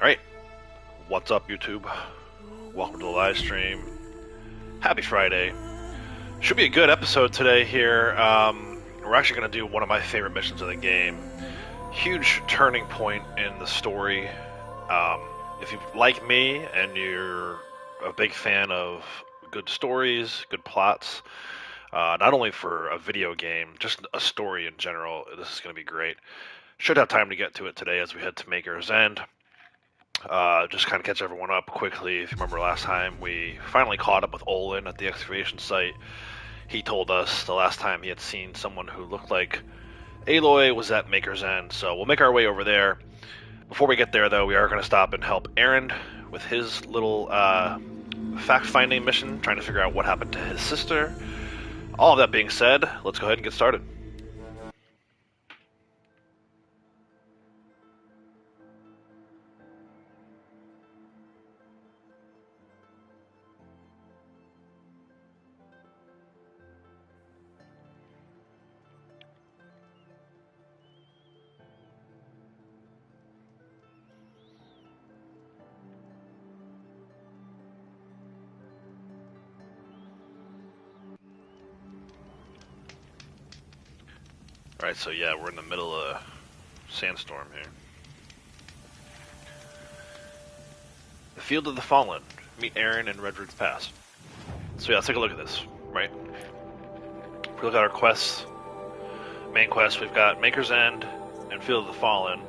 Alright, what's up YouTube? Welcome to the live stream. Happy Friday. Should be a good episode today here. We're actually going to do one of my favorite missions of the game. Huge turning point in the story. If you like me and you're a big fan of good stories, good plots, not only for a video game, just a story in general, this is going to be great. Should have time to get to it today as we head to Maker's End. Just kind of catch everyone up quickly. If you remember last time, we finally caught up with Olin at the excavation site. He told us the last time he had seen someone who looked like Aloy was at Maker's End, so we'll make our way over there. Before we get there, though, we are going to stop and help Aaron with his little fact-finding mission, trying to figure out what happened to his sister. All of that being said, let's go ahead and get started. Alright, so yeah, we're in the middle of a sandstorm here. The Field of the Fallen. Meet Aaron in Redwood Pass. So yeah, let's take a look at this, right? If we look at our quests, main quest, we've got Maker's End and Field of the Fallen.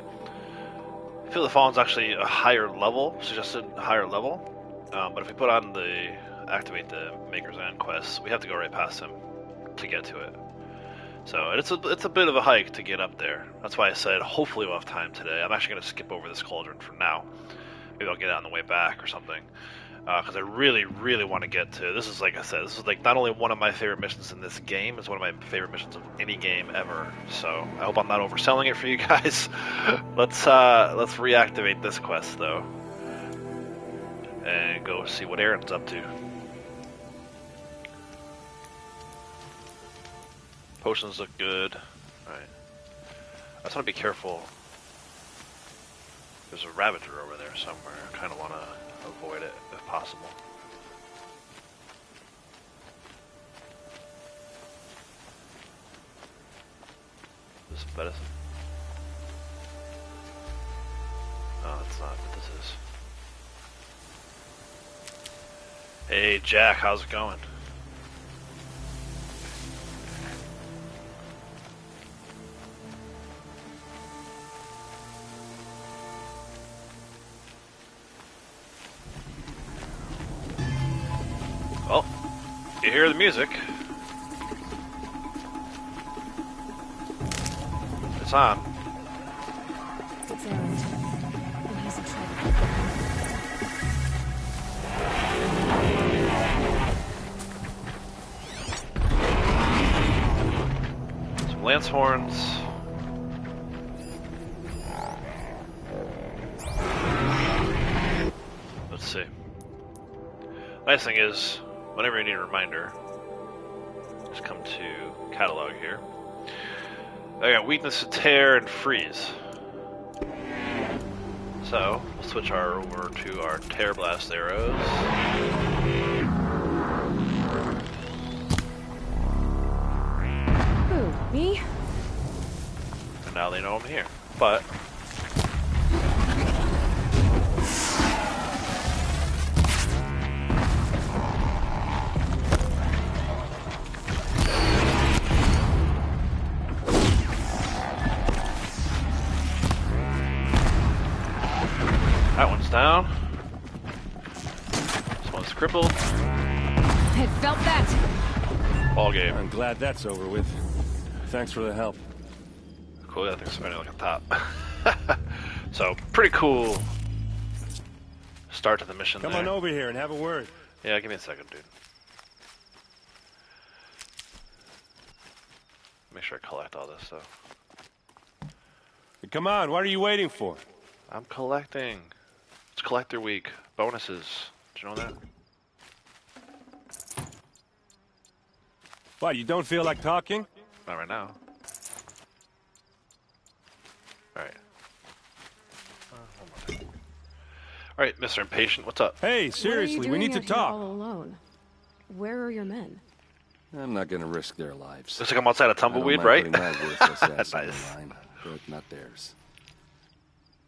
Field of the Fallen is actually a higher level, suggested higher level. But if we put on the activate the Maker's End quest, we have to go right past him to get to it. So it's a bit of a hike to get up there. That's why I said hopefully we'll have time today. I'm actually going to skip over this cauldron for now. Maybe I'll get it on the way back or something. Because I really, really want to get to... This is, like I said, this is like not only one of my favorite missions in this game, it's one of my favorite missions of any game ever. So I hope I'm not overselling it for you guys. Let's reactivate this quest, though. And go see what Aaron's up to. Potions look good. Alright. I just want to be careful. There's a Ravager over there somewhere. I kind of want to avoid it if possible. Is this medicine? No, that's not what this is. Hey Jack, how's it going? Well, you hear the music. It's on. It's Aaron. And he's in trouble. Some lance horns. Let's see. Nice thing is, whenever you need a reminder, just come to catalog here. I got weakness to tear and freeze. So we'll switch over to our tear blast arrows. Who, me? And now they know I'm here. But that one's down. This one's crippled. I felt that. Ball game. I'm glad that's over with. Thanks for the help. Cool, that thing's spinning like a top. So, pretty cool start to the mission. Come there. on over here and have a word. Yeah, give me a second, dude. Make sure I collect all this stuff. Come on, what are you waiting for? I'm collecting. It's collector week. Bonuses. Did you know that? What, you don't feel like talking? Not right now. Alright. All right, Mr. Impatient, what's up? Hey, seriously, we need to What are you doing out talk. here all alone? Where are your men? I'm not gonna risk their lives. Looks like I'm outside of I don't Tumbleweed, mind right? putting my worthless ass on the Nice. line, but not theirs.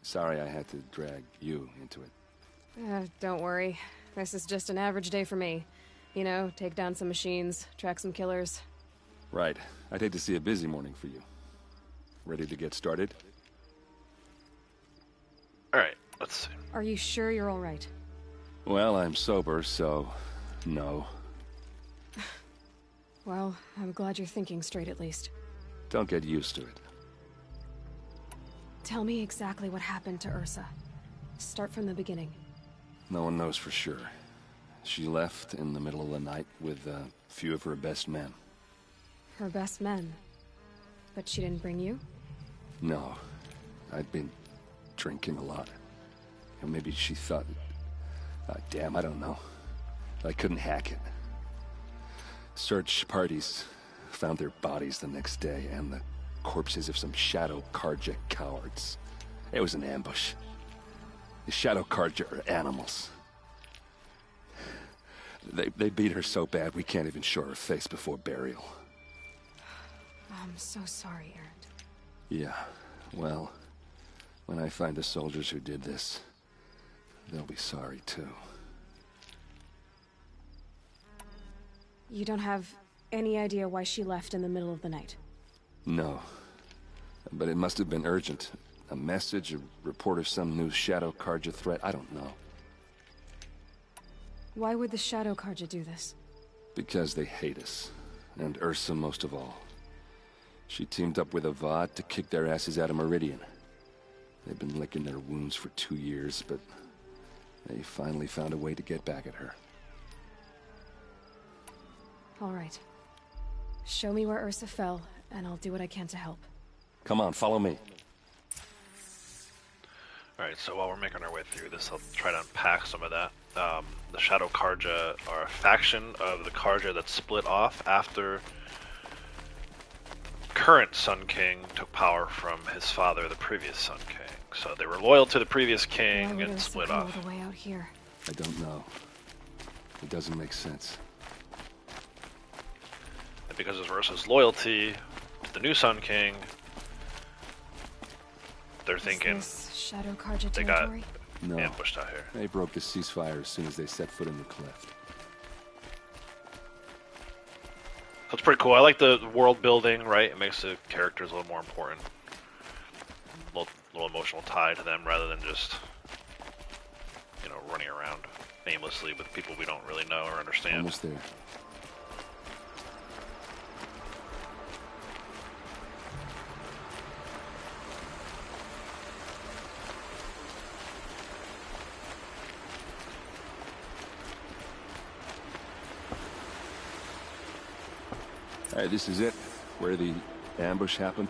Sorry I had to drag you into it. Don't worry. This is just an average day for me. You know, take down some machines, track some killers. Right. I'd hate to see a busy morning for you. Ready to get started? All right, let's see. Are you sure you're all right? Well, I'm sober, so no. Well, I'm glad you're thinking straight at least. Don't get used to it. Tell me exactly what happened to Ursa. Start from the beginning. No one knows for sure. She left in the middle of the night with a few of her best men. Her best men. But she didn't bring you? No. I'd been drinking a lot. And maybe she thought... damn, I don't know. I couldn't hack it. Search parties found their bodies the next day and the corpses of some Shadow Karja cowards. It was an ambush. The Shadow Karja are animals. They beat her so bad we can't even show her face before burial. I'm so sorry, Erend. Yeah, well, when I find the soldiers who did this, they'll be sorry too. You don't have any idea why she left in the middle of the night? No. But it must have been urgent. A message, a report of some new Shadow Karja threat, I don't know. Why would the Shadow Karja do this? Because they hate us. And Ursa most of all. She teamed up with Avad to kick their asses out of Meridian. They've been licking their wounds for 2 years, but they finally found a way to get back at her. All right. Show me where Ursa fell, and I'll do what I can to help. Come on, follow me. Alright, so while we're making our way through this, I'll try to unpack some of that. The Shadow Karja are a faction of the Karja that split off after the current Sun King took power from his father, the previous Sun King. So they were loyal to the previous Why king would and Ursa split go all off. the way out here? I don't know. It doesn't make sense. And because of Ursa's loyalty to the new Sun King, they're thinking Is this Shadow Karja they got territory? No. ambushed out here. They broke the ceasefire as soon as they set foot in the cliff. So it's pretty cool. I like the world building, right? It makes the characters a little more important. A little emotional tie to them rather than just, you know, running around aimlessly with people we don't really know or understand. Almost there. Alright, this is it. Where the ambush happened.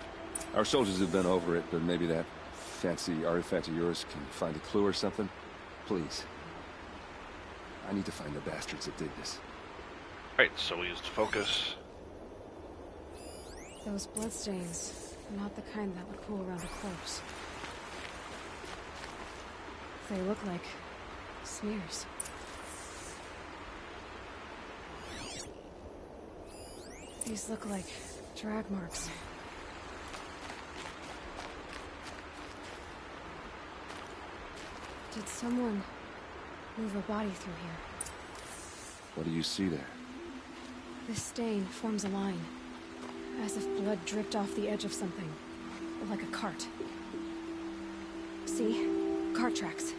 Our soldiers have been over it, but maybe that fancy artifact of yours can find a clue or something? Please. I need to find the bastards that did this. Right, so we used focus. Those bloodstains, not the kind that would pool around a corpse. They look like smears. These look like drag marks. Did someone move a body through here? What do you see there? This stain forms a line, as if blood dripped off the edge of something, like a cart. See? Cart tracks.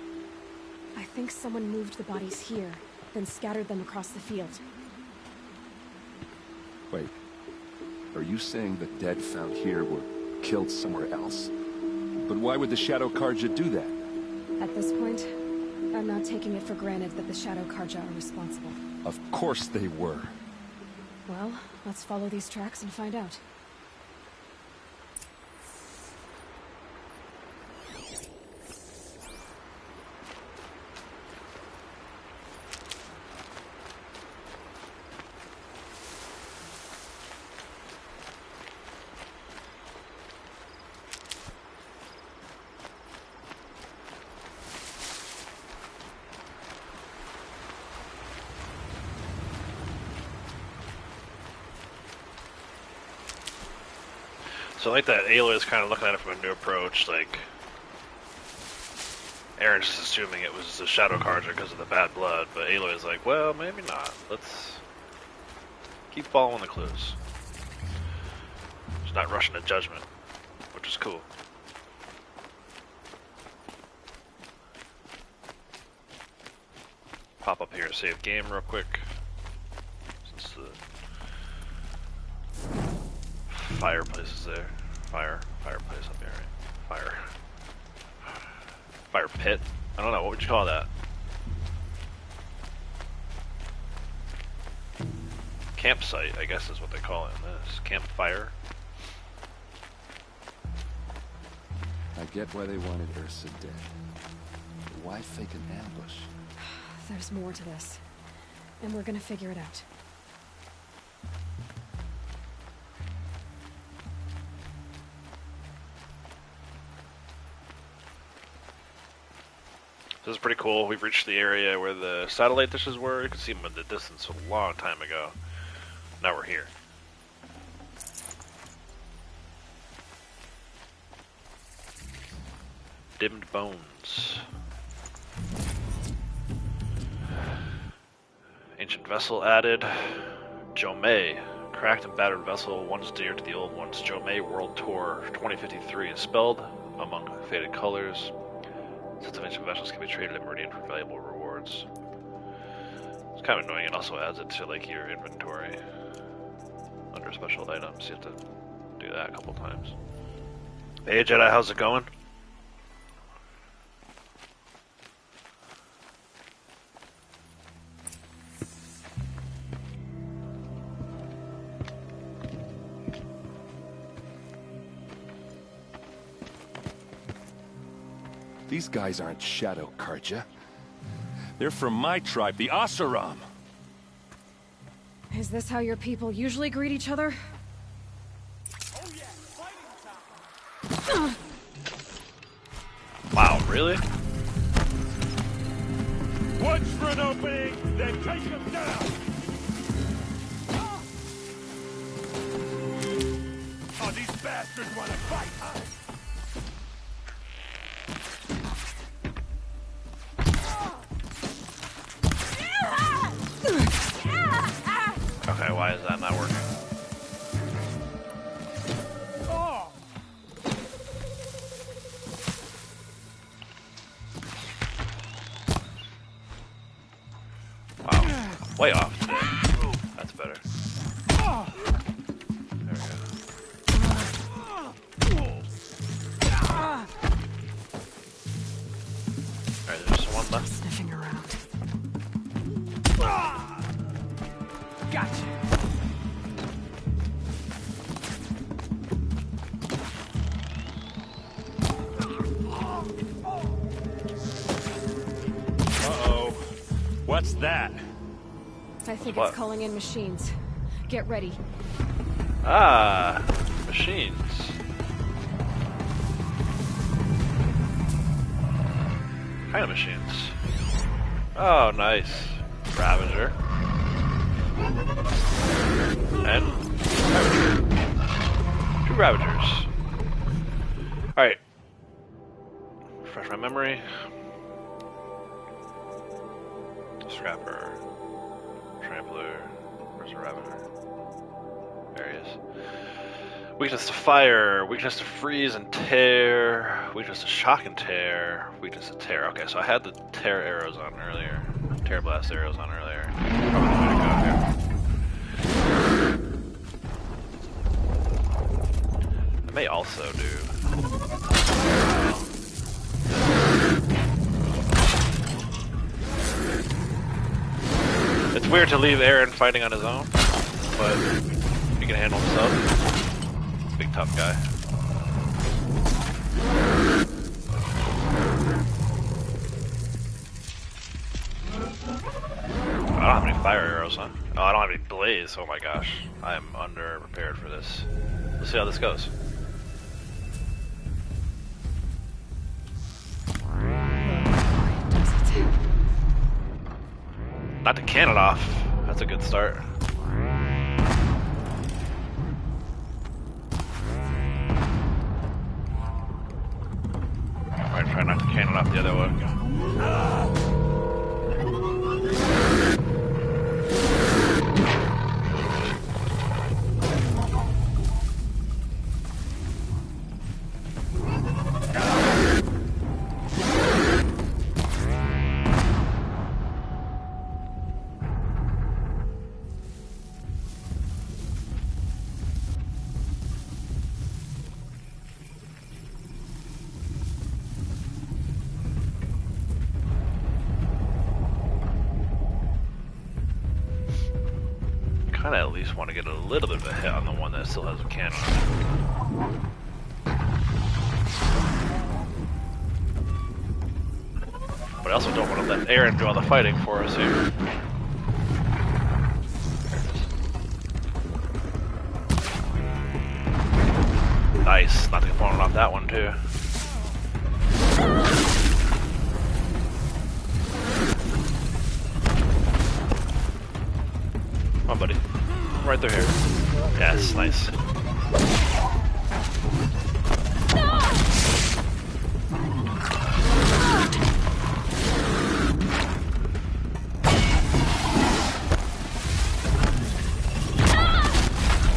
I think someone moved the bodies here, then scattered them across the field. Wait. Are you saying the dead found here were killed somewhere else? But why would the Shadow Karja do that? At this point, I'm not taking it for granted that the Shadow Karja are responsible. Of course they were. Well, let's follow these tracks and find out. So like that Aloy is kind of looking at it from a new approach, like Aaron's just assuming it was the Shadow Carja because of the bad blood, but Aloy is like, well, maybe not. Let's keep following the clues. She's not rushing to judgment, which is cool. Pop up here and save game real quick. Since the fireplace is there. Fireplace up here, right? Fire pit? I don't know, what would you call that? Campsite, I guess is what they call it in this. Campfire. I get why they wanted Ursa dead. But why fake an ambush? There's more to this. And we're gonna figure it out. This is pretty cool. We've reached the area where the satellite dishes were. You can see them in the distance a long time ago. Now we're here. Dimmed bones. Ancient vessel added. Jomei. Cracked and battered vessel, once dear to the old ones. Jomei World Tour 2053 is spelled among faded colors. Sets of ancient vessels can be traded at Meridian for valuable rewards. It's kind of annoying. It also adds it to like your inventory under special items. You have to do that a couple times. Hey Jedi, how's it going? These guys aren't Shadow Carja. They're from my tribe, the Oseram. Is this how your people usually greet each other? Wow, really? Watch for an opening, then take them down! Oh, these bastards want to fight, huh? Okay, why is that not working? Wow, way off. That's better. There we go. Alright, there's just one left. Sniffing around. Gotcha! Uh-oh. What's that? I think What? it's calling in machines. Get ready. Ah, machines. What kind of machines? Oh, nice. Ravager. And Ravager. Two Ravagers. Alright. Refresh my memory. Scrapper. Trampler. Where's the Ravager? There he is. Weakness to fire. Weakness to freeze and tear. Weakness to shock and tear. Weakness to tear. Okay, so I had the tear arrows on earlier. Tear blast arrows on earlier. Probably the way to go here. I may also do. It's weird to leave Aaron fighting on his own, but he can handle himself. Big tough guy. I don't have any fire arrows, huh? Oh, I don't have any blaze. Oh my gosh. I am under-prepared for this. Let's see how this goes. Does it? Not to can it off. That's a good start. try to knock the cannon off the other one. I at least want to get a little bit of a hit on the one that still has a cannon on it. But I also don't want to let Aaron do all the fighting for us here. Nice, not falling off that one too. Come on, buddy. Right through here. Yes, nice.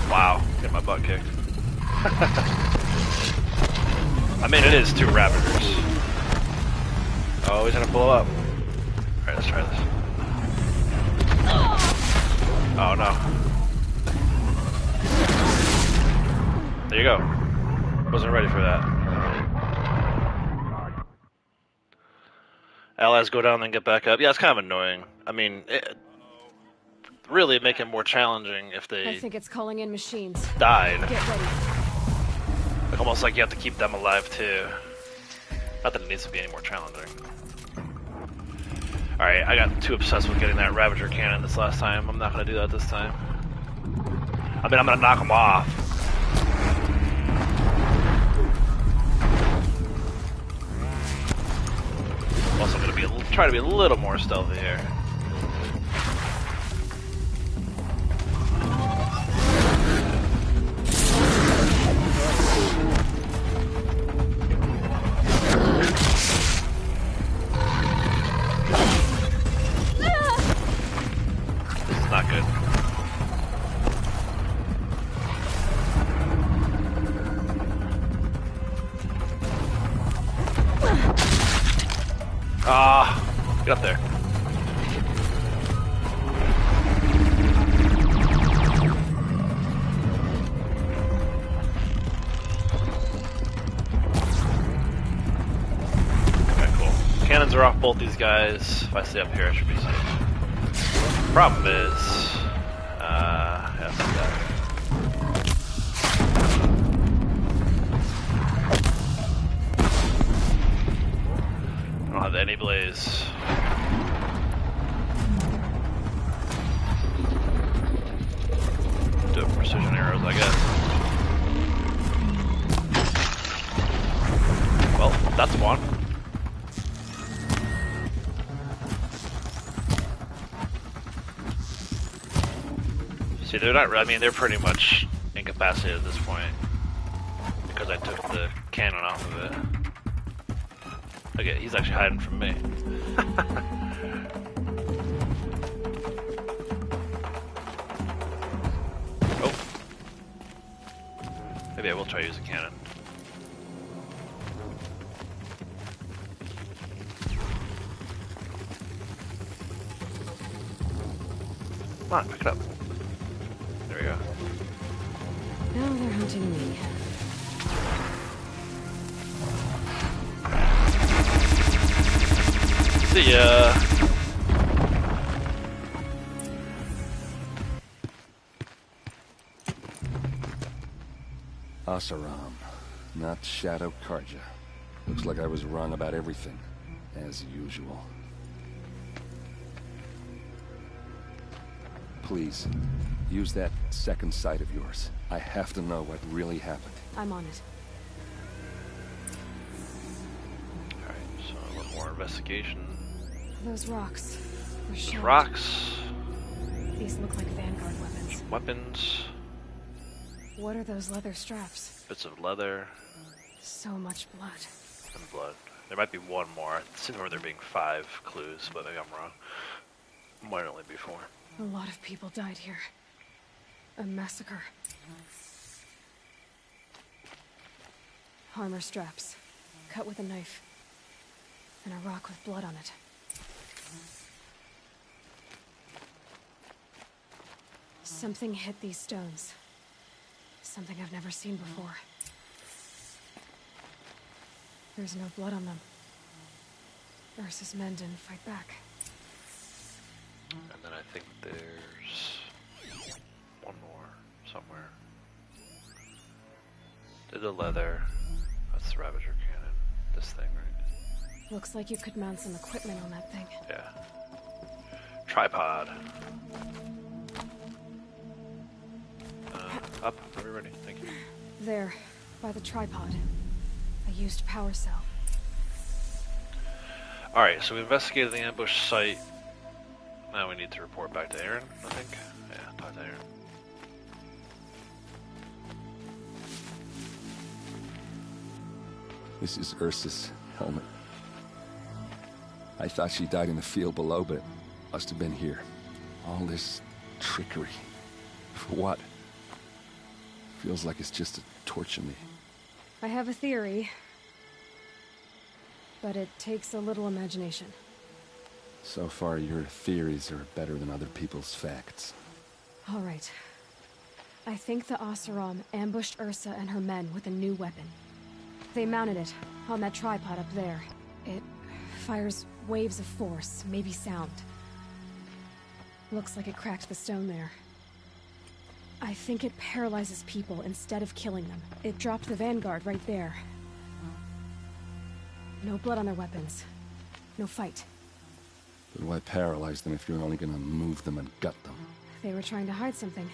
Wow, get my butt kicked. I mean, it is 2 Ravagers. Oh, he's gonna blow up. Alright, let's try this. Oh no. There you go. Wasn't ready for that. Allies go down then get back up. Yeah, it's kind of annoying. I mean, really make it more challenging if they I think it's calling in machines. died. Get ready. Like, almost like you have to keep them alive too. Not that it needs to be any more challenging. Alright, I got too obsessed with getting that Ravager cannon this last time. I'm not going to do that this time. I mean, I'm going to knock them off. Also, I'm going to try to be a little more stealthy here. Not good. Ah, get up there. Okay, cool. Cannons are off both these guys. If I stay up here, I should be safe. Problem is, yeah, fuck that. I don't have any blaze. Do precision arrows, I guess. Well, that's one. See, they're not. I mean, they're pretty much incapacitated at this point because I took the cannon off of it. Okay, he's actually hiding from me. Oh, maybe I will try to use a cannon. Come on, pick it up. There we go. Now they're hunting me. See ya. Asaram, not Shadow Karja. Looks like I was wrong about everything, as usual. Please, use that second sight of yours. I have to know what really happened. I'm on it. Alright, so a little more investigation. Those rocks. They're Those sharp. rocks. These look like Vanguard weapons. Weapons. What are those leather straps? Bits of leather. So much blood. And blood. There might be one more. I seem to remember there being 5 clues, but maybe I'm wrong. Might only be 4. A lot of people died here. A massacre. Armor straps, cut with a knife, and a rock with blood on it. Something hit these stones. Something I've never seen before. There's no blood on them. Ursa's men didn't fight back. And then I think there's one more somewhere. Did the leather. That's the Ravager cannon. This thing, right? Looks like you could mount some equipment on that thing. Yeah. Tripod. Up. Are we ready? Thank you. There, by the tripod. A used power cell. Alright, so we investigated the ambush site. Now we need to report back to Aaron, I think. Yeah, talk to Aaron. This is Ursa's helmet. I thought she died in the field below, but it must have been here. All this trickery. For what? Feels like it's just to torture me. I have a theory, but it takes a little imagination. So far, your theories are better than other people's facts. All right. I think the Oseram ambushed Ursa and her men with a new weapon. They mounted it on that tripod up there. It fires waves of force, maybe sound. Looks like it cracked the stone there. I think it paralyzes people instead of killing them. It dropped the vanguard right there. No blood on their weapons. No fight. But why paralyze them if you're only gonna move them and gut them? They were trying to hide something.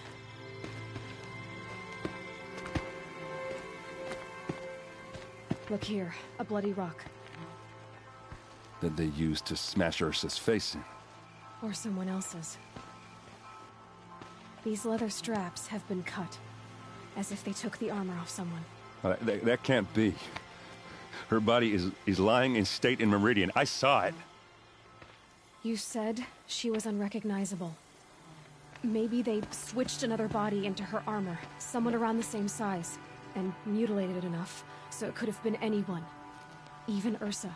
Look here, a bloody rock. That they used to smash Ursa's face in. Or someone else's. These leather straps have been cut, as if they took the armor off someone. That can't be. Her body is lying in state in Meridian. I saw it. You said she was unrecognizable. Maybe they switched another body into her armor, someone around the same size, and mutilated it enough so it could have been anyone. Even Ursa.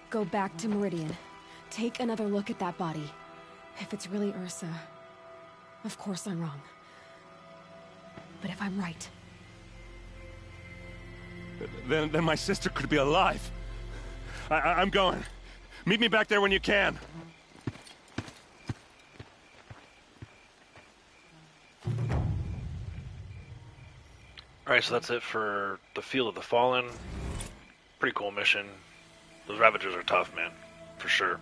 Go back to Meridian. Take another look at that body. If it's really Ursa, of course I'm wrong. But if I'm right... Then my sister could be alive. I'm going. Meet me back there when you can. Alright, so that's it for the Field of the Fallen. Pretty cool mission. Those Ravagers are tough, man. For sure.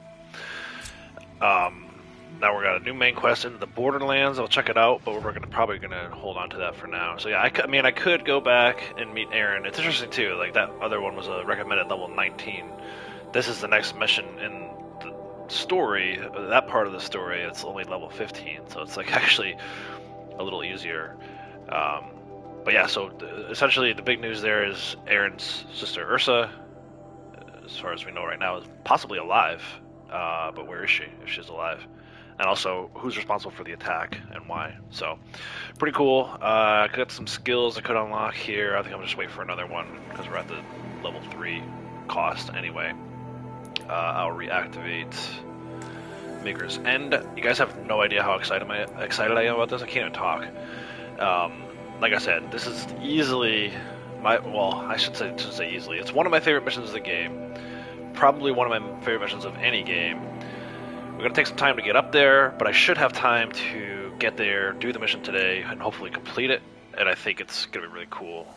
Now we're got a new main quest in the Borderlands. I'll check it out, but we're probably gonna hold on to that for now. So yeah, I could go back and meet Aaron. It's interesting too. Like that other one was a recommended level 19. This is the next mission in the story. That part of the story, it's only level 15, so it's like actually a little easier. But yeah, so essentially the big news there is Aaron's sister Ursa, as far as we know right now, is possibly alive. But where is she, if she's alive? And also, who's responsible for the attack and why? So, pretty cool. I got some skills I could unlock here. I think I'm just wait for another one because we're at the level 3 cost anyway. I'll reactivate Maker's End. You guys have no idea how excited I am about this. I can't even talk. Like I said, this is easily I shouldn't say easily. It's one of my favorite missions of the game. Probably one of my favorite missions of any game. We're going to take some time to get up there, but I should have time to get there, do the mission today, and hopefully complete it. And I think it's going to be a really cool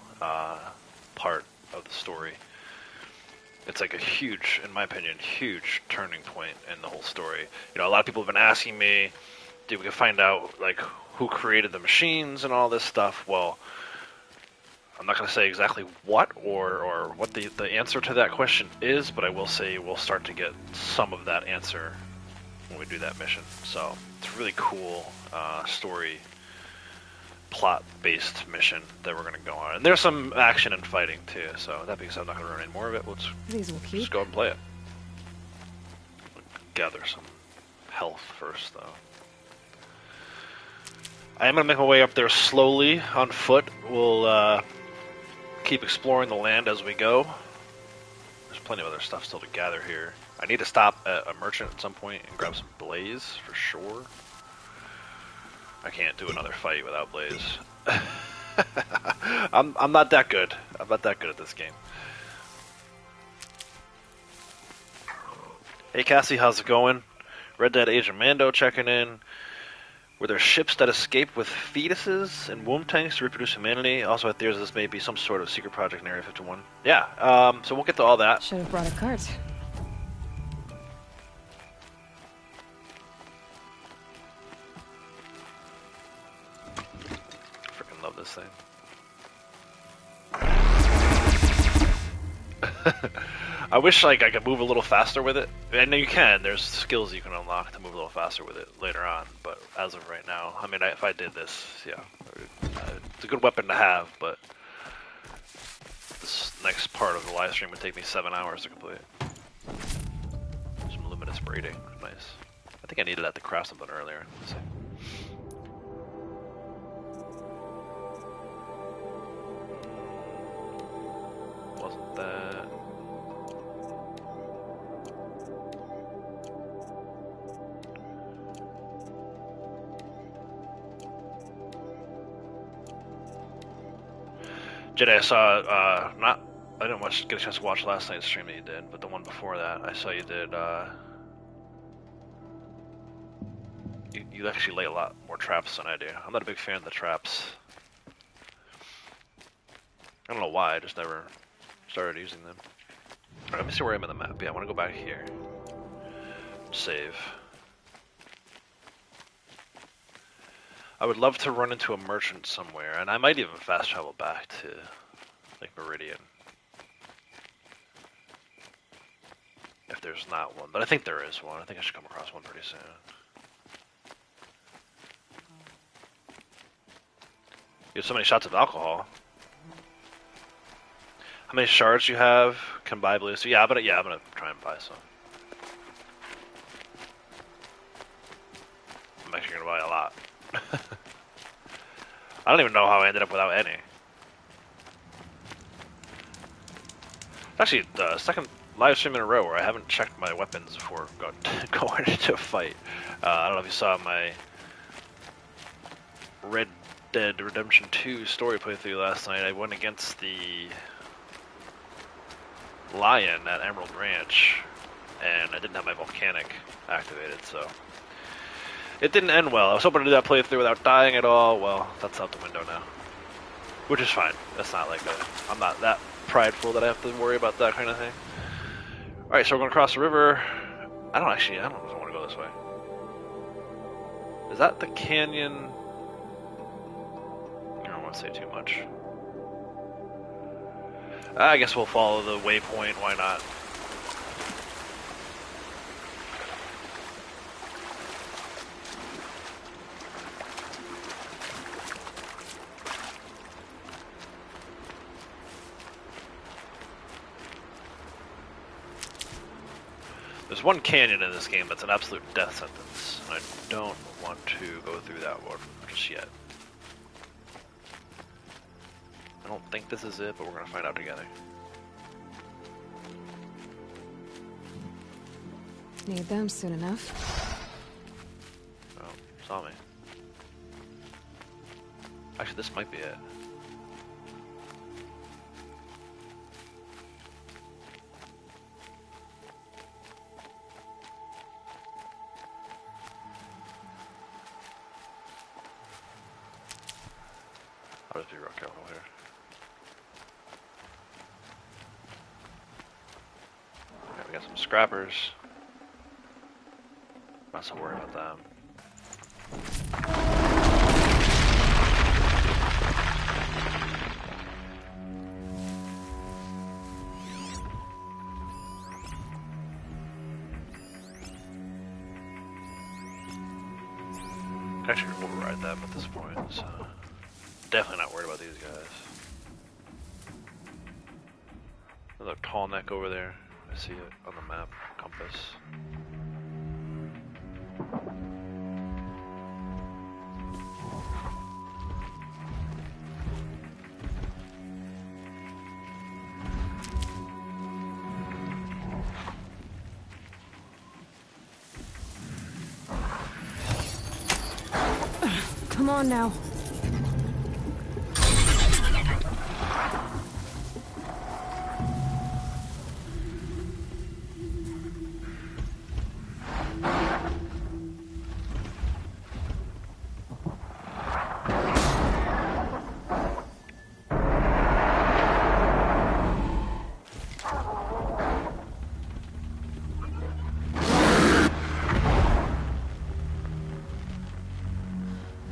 part of the story. It's like a huge, in my opinion, huge turning point in the whole story. You know, a lot of people have been asking me, did we can find out like who created the machines and all this stuff? Well, I'm not going to say exactly what or what the answer to that question is, but I will say we'll start to get some of that answer when we do that mission. So it's a really cool story plot-based mission that we're going to go on. And there's some action and fighting too, so that being said, I'm not going to ruin any more of it. These will keep. Just go and play it. Gather some health first, though. I am going to make my way up there slowly, on foot. We'll keep exploring the land as we go. There's plenty of other stuff still to gather here. I need to stop at a merchant at some point and grab some blaze, for sure. I can't do another fight without blaze. I'm not that good. I'm not that good at this game. Hey Cassie, how's it going? Red Dead Agent Mando checking in. Were there ships that escaped with fetuses and womb tanks to reproduce humanity? Also, at theories, this may be some sort of secret project in Area 51. Yeah, so we'll get to all that. Should have brought a cart. Freaking love this thing. I wish like I could move a little faster with it. I know you can. There's skills you can unlock to move a little faster with it later on. But as of right now, I mean, if I did this, yeah, it's a good weapon to have. But this next part of the live stream would take me 7 hours to complete. Some luminous braiding, nice. I think I needed that to craft something earlier. Let's see. Wasn't that? Jedi, I saw, I didn't get a chance to watch last night's stream that you did, but the one before that, I saw you did, you actually lay a lot more traps than I do. I'm not a big fan of the traps. I don't know why, I just never started using them. Alright, let me see where I am in the map. Yeah, I want to go back here. Save. I would love to run into a merchant somewhere, and I might even fast travel back to, like, Meridian. If there's not one, but I think there is one. I think I should come across one pretty soon. You have so many shots of alcohol. How many shards you have? Can buy blue. So yeah, I'm gonna try and buy some. I'm actually gonna buy a lot. I don't even know how I ended up without any. It's actually the second live stream in a row where I haven't checked my weapons before going into a fight. I don't know if you saw my Red Dead Redemption 2 story playthrough last night. I went against the Lion at Emerald Ranch, and I didn't have my volcanic activated, so it didn't end well. I was hoping to do that playthrough without dying at all. Well, that's out the window now, which is fine. That's not like I'm not that prideful that I have to worry about that kind of thing. All right, so we're going to cross the river. I don't know if I want to go this way. Is that the canyon? I don't want to say too much. I guess we'll follow the waypoint. Why not? There's one canyon in this game that's an absolute death sentence, and I don't want to go through that one just yet. I don't think this is it, but we're going to find out together. Need them soon enough. Oh, saw me. Actually, this might be it. I'll just be real careful here. Okay, we got some scrappers. Not so worried about them. Actually, override them at this point. So. Definitely not worried about these guys. Another tall neck over there. I see it on the map. Compass. Come on now.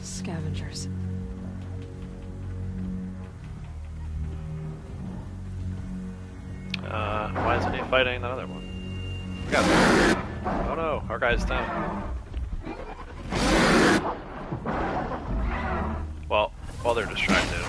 Scavengers. Why isn't he fighting the other one? We got him. Oh no, our guy's down. Well, while they're distracted.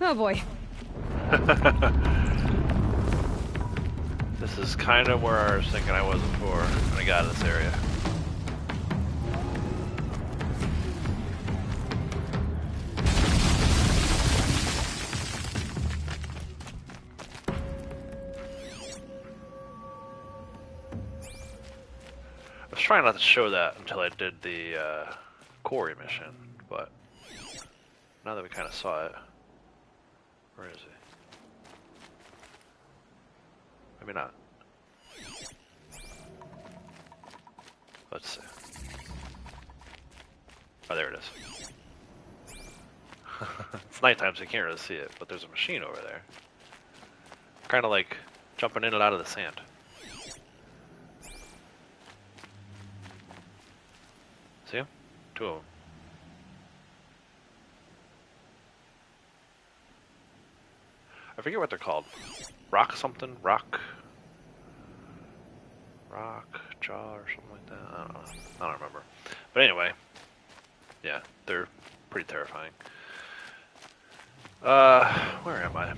Oh boy. This is kind of where I was thinking I was before when I got in this area. I was trying not to show that until I did the quarry mission, but now that we kind of saw it. Where is he? Maybe not. Let's see. Oh, there it is. It's nighttime, so you can't really see it, but there's a machine over there. Kind of like jumping in and out of the sand. See him? Two of them. I forget what they're called. Rock something? Rock jaw or something like that? I don't know. I don't remember. But anyway, yeah, they're pretty terrifying. Where am I?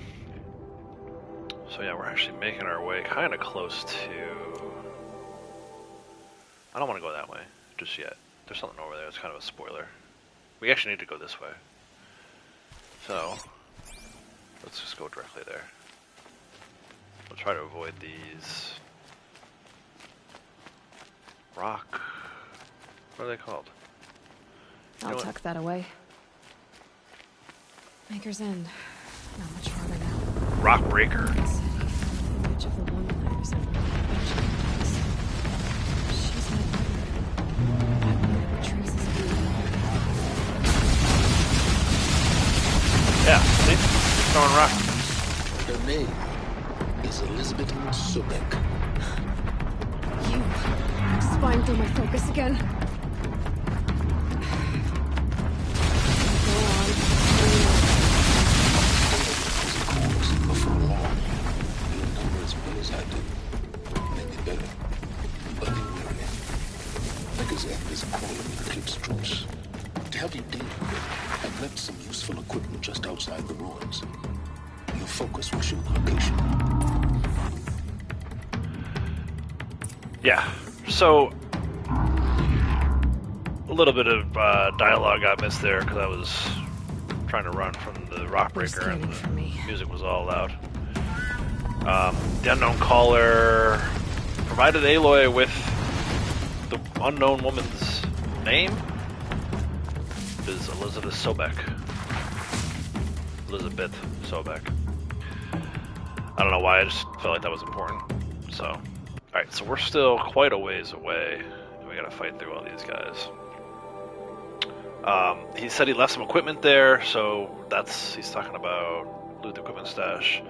So yeah, we're actually making our way kind of close to... I don't want to go that way just yet. There's something over there. It's kind of a spoiler. We actually need to go this way. So... let's just go directly there. We'll try to avoid these rock. What are they called? I'll tuck that away. Maker's End. Not much farther now. Rock breaker. Image of the woman I resemble. She's my mother. I wonder what traces of Yeah, see? Throwing rock. Her name is Elizabeth Sobek. You spine through my focus again. Go on. But for long, you remember as well as I do. Maybe better. But they wearing it. Maker's End is calling the Eclipse troops. To help you deal with it, I've left some useful equipment just outside the ruins. Your focus will show the location. Yeah, so a little bit of dialogue got missed there because I was trying to run from the rock breaker and the music was all loud. The unknown caller provided Aloy with the unknown woman's name. It is Elizabeth Sobek. Elizabeth Sobek. I don't know why, I just felt like that was important. So, alright, so we're still quite a ways away, and we gotta fight through all these guys. He said he left some equipment there, so he's talking about loot the equipment stash.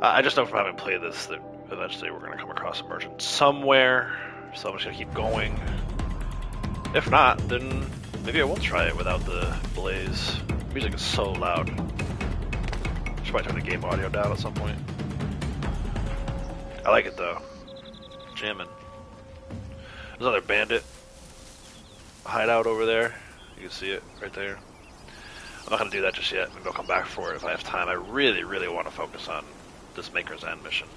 I just know from having played this that eventually we're gonna come across a merchant somewhere, so I'm just gonna keep going. If not, then maybe I will try it without the blaze. The music is so loud. Should probably turn the game audio down at some point. I like it though. Jamming. There's another bandit hideout over there. You can see it right there. I'm not going to do that just yet. Maybe I'll come back for it if I have time. I really, really want to focus on this Maker's End mission.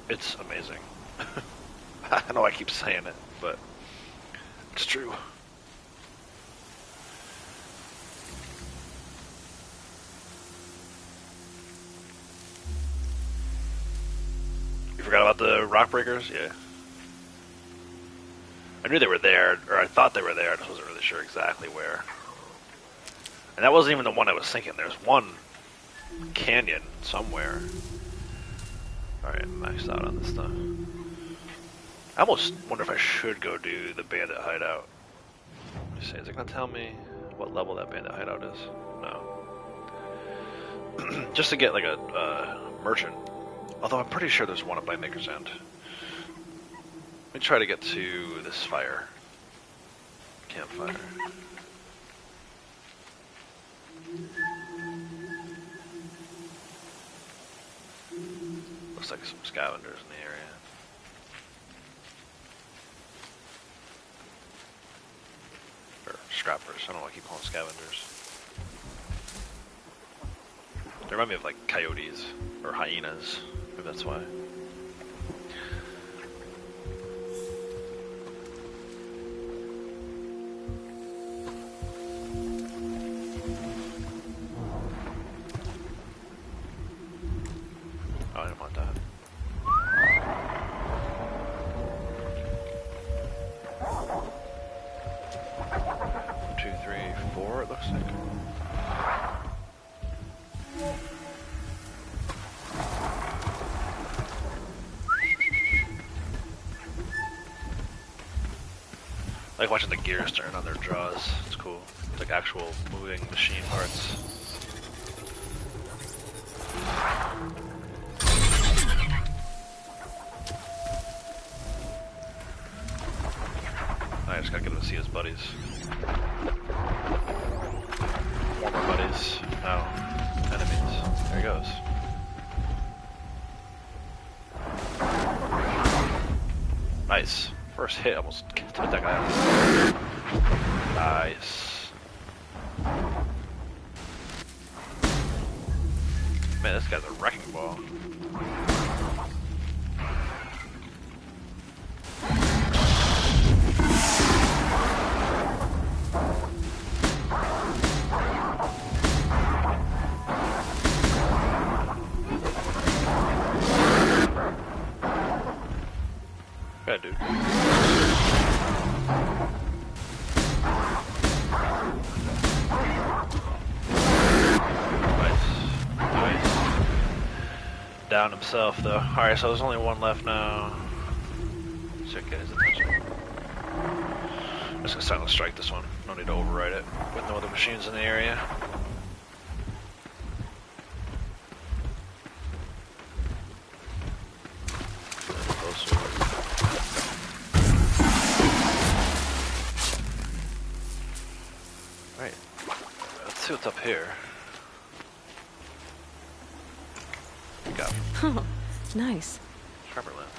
It's amazing. I know I keep saying it, but it's true. You forgot about the rock breakers? Yeah. I knew they were there, or I thought they were there, I just wasn't really sure exactly where. And that wasn't even the one I was thinking. There's one canyon somewhere. Alright, maxed out on this stuff. I almost wonder if I should go do the bandit hideout. Let me see, is it going to tell me what level that bandit hideout is? No. Just to get like a merchant. Although I'm pretty sure there's one up by Maker's End. Let me try to get to this fire. Campfire. Looks like some scavengers in the area. Or scrappers, I don't know why I keep calling scavengers. They remind me of like coyotes or hyenas, maybe that's why. Oh, I didn't want that. 1, 2, 3, 4, it looks like. I like watching the gears turn on their jaws. It's cool. It's like actual moving machine parts. I just gotta get him to see his buddies. Former buddies. No. Enemies. There he goes. Nice. First hit almost took that guy out. Nice. Man, this guy's a wrecking ball. Yeah, dude. Nice. Down himself, though. Alright, so there's only one left now. Should get his attention. I'm just gonna silent strike this one. No need to override it with no other machines in the area. Right. Let's see what's up here. We got Oh, nice. Tremor lens.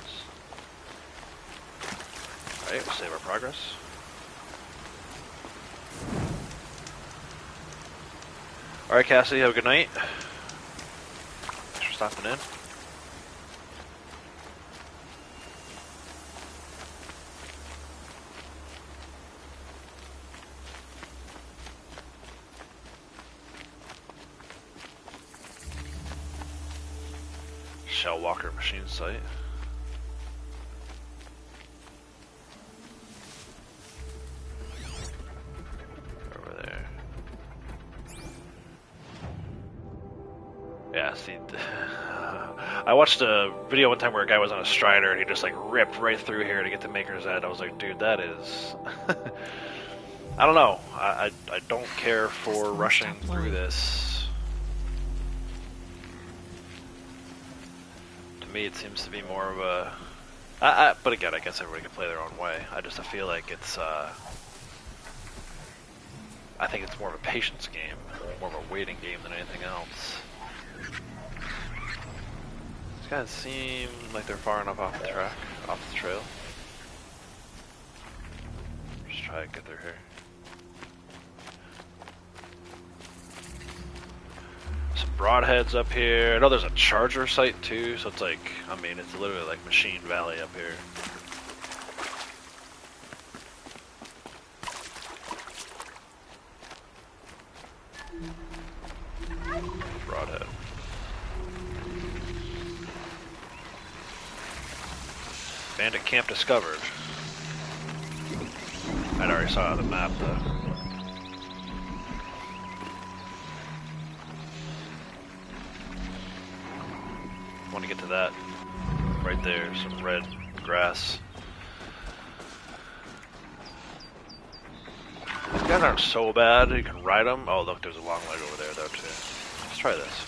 Alright, we'll save our progress. Alright, Cassie, have a good night. Thanks for stopping in. Shell Walker machine site. Over there. Yeah, see, I watched a video one time where a guy was on a Strider and he just like ripped right through here to get to Maker's Edge. I was like, dude, that is... I don't know. I don't care for rushing through this. To me, it seems to be more of a... but again, I guess everybody can play their own way. I feel like it's... I think it's more of a patience game, more of a waiting game than anything else. These guys seem like they're far enough off the track, off the trail. Just try to get through here. Some broadheads up here. I know there's a charger site too, so it's like, I mean, it's literally like Machine Valley up here. Broadhead. Bandit camp discovered. I already saw the map though. I want to get to that. Right there, some red grass. These guys aren't so bad. You can ride them. Oh, look, there's a long leg over there though too. Let's try this.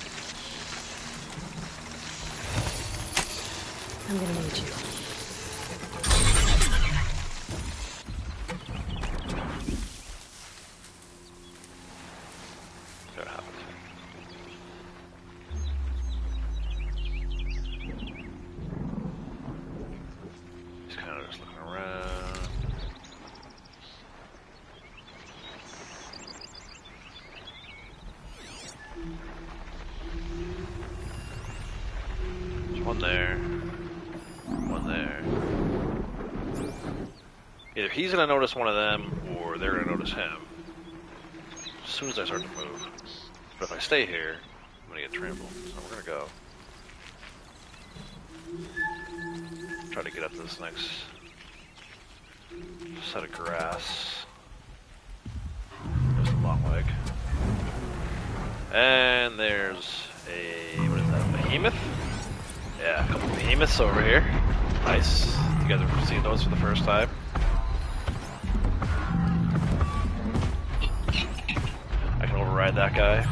I'm gonna need you. See what happens. He's kind of just looking around. There's one there. One there. Either he's gonna notice one of them, or they're gonna notice him. As soon as I start to move. But if I stay here, I'm gonna get trampled. So we're gonna go. Try to get up to this next set of grass. There's the long leg. And there's a, what is that, behemoth? Yeah, a couple behemoths over here. Nice. You guys have seen those for the first time. I can override that guy.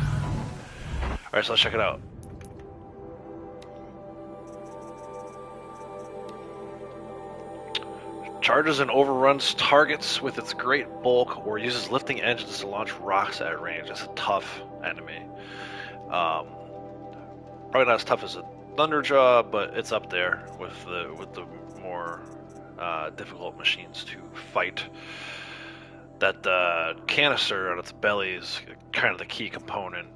Alright, so let's check it out. Charges and overruns targets with its great bulk or uses lifting engines to launch rocks at range. It's a tough enemy. Probably not as tough as a Thunderjaw, but it's up there with the more difficult machines to fight. That canister on its belly is kind of the key component.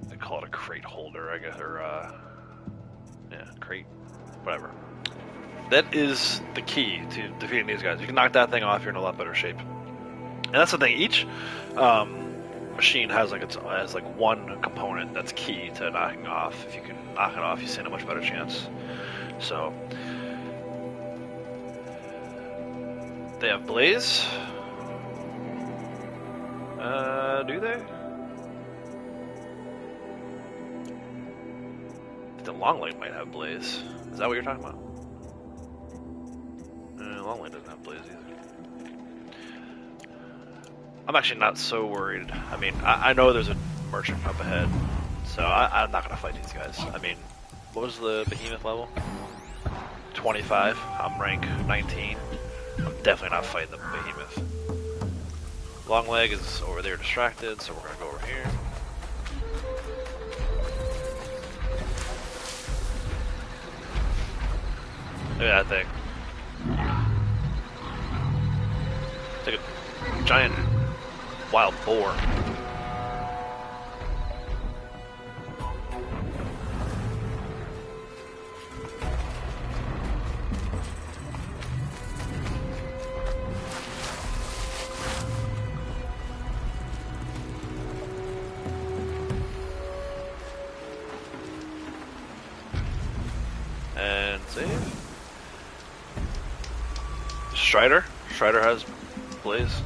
They call it a crate holder, I guess, or yeah, crate, whatever. That is the key to defeating these guys. You can knock that thing off, you're in a lot better shape. And that's the thing. Each machine has like one component that's key to knocking off. If you can knock it off, you stand a much better chance. So they have Blaze. Do they? The Longleg might have Blaze. Is that what you're talking about? Longleg doesn't have Blaze either. I'm actually not so worried. I mean, I know there's a merchant up ahead, so I'm not going to fight these guys. I mean, what was the behemoth level? 25. I'm rank 19. I'm definitely not fighting the behemoth. Longleg is over there distracted, so we're going to go over here. Look at that thing. It's like a giant wild boar. And save. Strider? Strider has Blaze.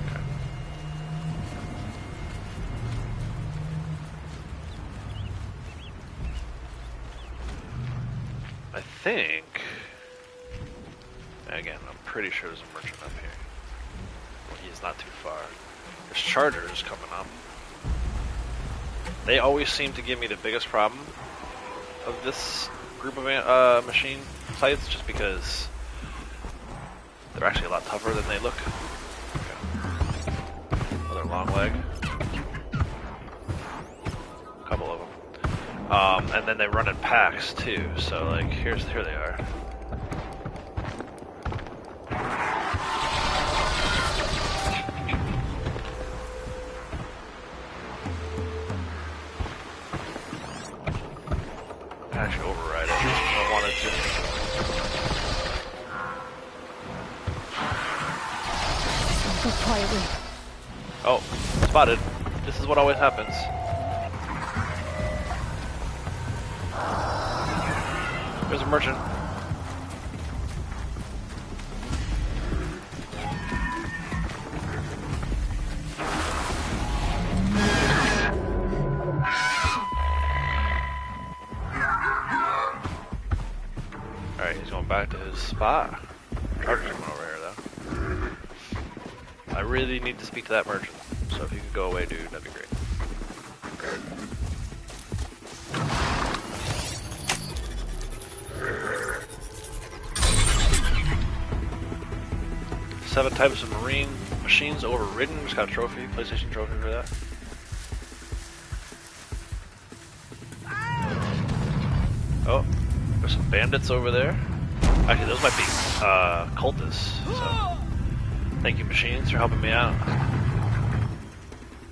Okay. think... Again, I'm pretty sure there's a merchant up here. He's not too far. There's chargers coming up. They always seem to give me the biggest problem of this group of machine sites, just because they're actually a lot tougher than they look. Okay. Another long leg. A couple of them. And then they run in packs too, so like here they are. Actually override it if I wanted to. Go quietly. Oh, spotted. This is what always happens. There's a merchant. Alright, he's going back to his spot. Charger's coming over here, though. I really need to speak to that merchant, so if you could go away, dude, that'd be great. 7 types of marine machines overridden. Just got a trophy, PlayStation trophy for that. Oh, there's some bandits over there. Actually, those might be cultists. So, thank you, machines, for helping me out.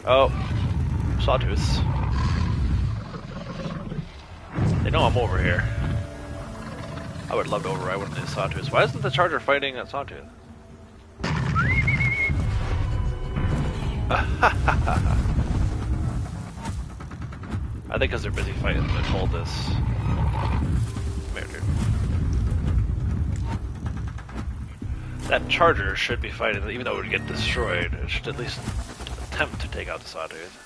Oh, sawtooths. They know I'm over here. I would love to override one of these sawtooths. Why isn't the charger fighting a sawtooth? I think because they're busy fighting the cultists. Come here, dude. That charger should be fighting, even though it would get destroyed, it should at least attempt to take out the sawtooth.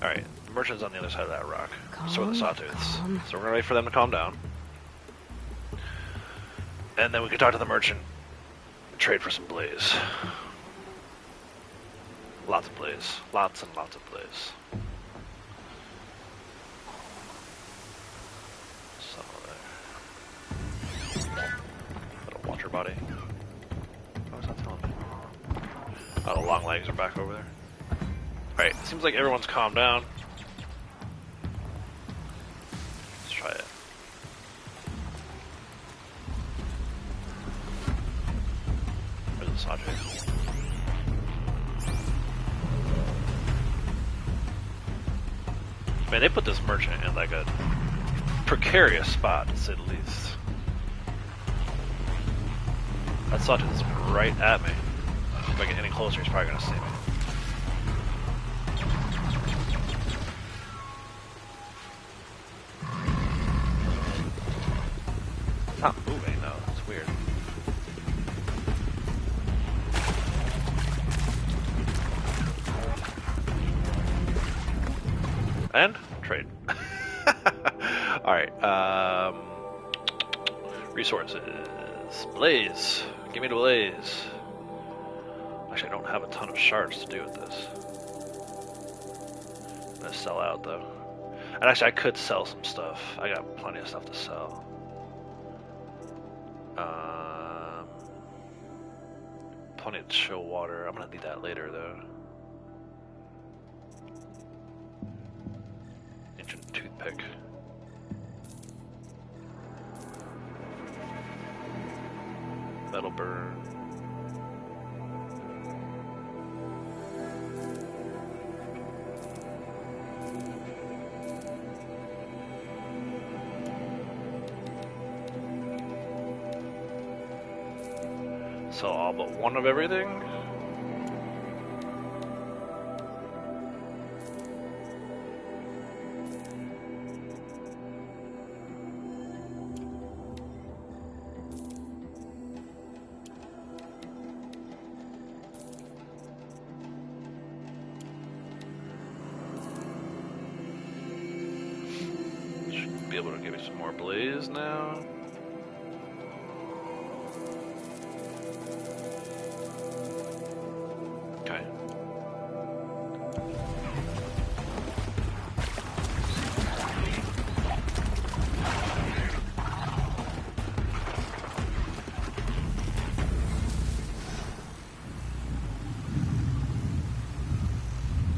Alright, the merchant's on the other side of that rock. So are the sawtooths. So we're gonna wait for them to calm down. And then we can talk to the merchant and trade for some blaze. Lots of blaze. Lots and lots of blaze. Some of there. Little water body. What was that telling me? Oh, the long legs are back over there. Alright, seems like everyone's calmed down. Let's try it. Where's the sawtooth? Man, they put this merchant in like a precarious spot, to say the least. That sawtooth is right at me. If I get any closer, he's probably gonna see me. It's not moving though, it's weird. And trade. Alright, resources. Blaze. Give me the blaze. Actually, I don't have a ton of shards to do with this. I'm gonna sell out though. And actually, I could sell some stuff. I got plenty of stuff to sell. Plenty of chill water. I'm gonna need that later though. Ancient toothpick. Metal burn. So all but one of everything. be able to give you some more blaze now. Okay.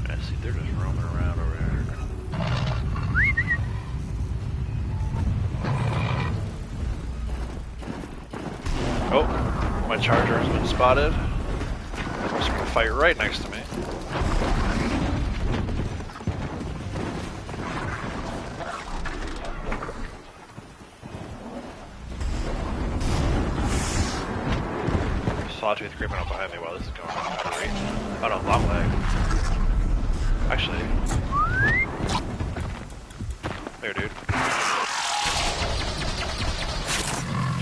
I see they're just roaming around over here. Oh, my charger has been spotted. There's a fight right next to me. Sawtooth creeping up behind me while this is going on out of reach. Oh no, long leg. Actually. There, dude.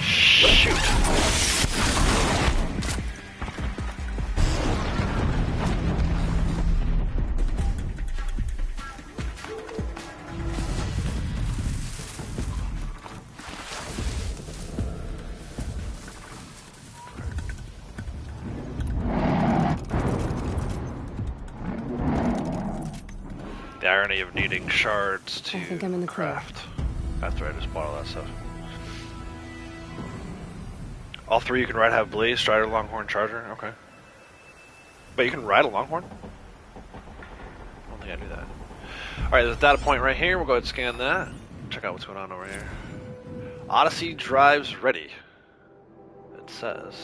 Shoot. The irony of needing shards to I think I'm in the clear. craft after I just bought all that stuff. All three you can ride have Blaze, Strider, Longhorn, Charger. Okay. But you can ride a Longhorn? I don't think I knew that. Alright, there's a data point right here. We'll go ahead and scan that. Check out what's going on over here. Odyssey drives ready. It says.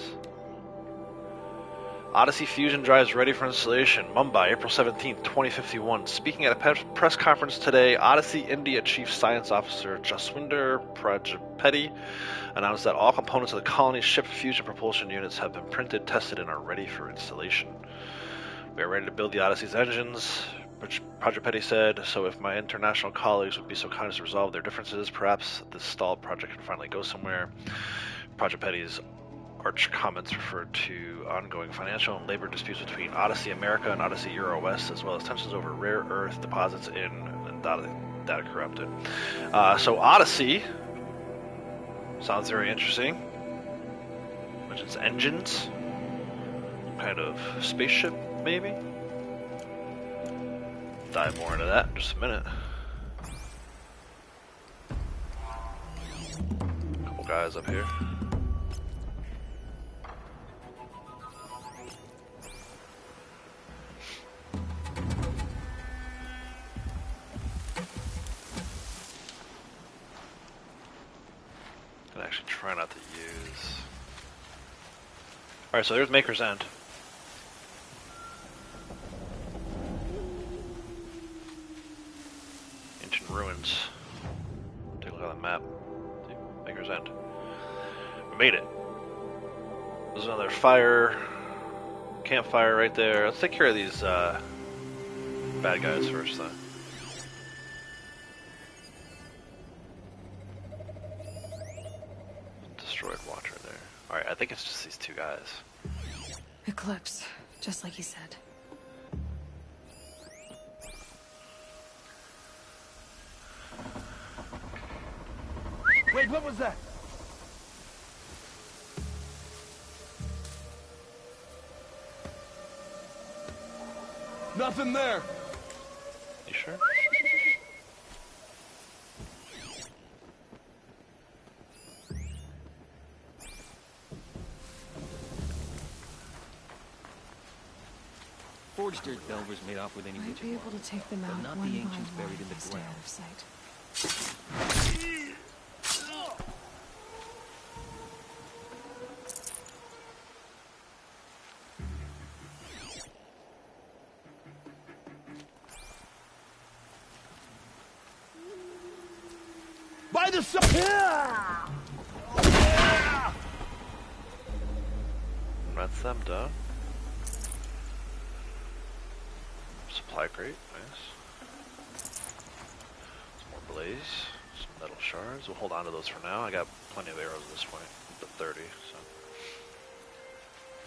Odyssey Fusion drives ready for installation. Mumbai, April 17th, 2051. Speaking at a press conference today, Odyssey India Chief Science Officer Jaswinder Prajapati announced that all components of the colony's ship fusion propulsion units have been printed, tested, and are ready for installation. We are ready to build the Odyssey's engines, Prajapati said, so if my international colleagues would be so kind as to resolve their differences, perhaps this stalled project can finally go somewhere. Prajapati's arch comments referred to ongoing financial and labor disputes between Odyssey America and Odyssey Euro West, as well as tensions over rare earth deposits in and data corrupted. So Odyssey sounds very interesting. Mentions engines, some kind of spaceship, maybe. Dive more into that in just a minute. Couple guys up here. I'd actually try not to use. Alright, so there's Maker's End. Ancient ruins. Take a look at the map. See, Maker's End. We made it. There's another fire. Campfire right there. Let's take care of these bad guys first then. Destroyed Watcher there. Alright, I think it's just these two guys. Eclipse, just like he said. Wait, what was that? Nothing there. You sure? Forged dirt delvers made off with any Might digit be one, able to take them but out not one the by ancients one buried in if I the stay ground. out of sight. By the sun. That's them done. Supply crate, nice. Some more blaze, some metal shards. We'll hold on to those for now. I got plenty of arrows at this point, up to 30, so.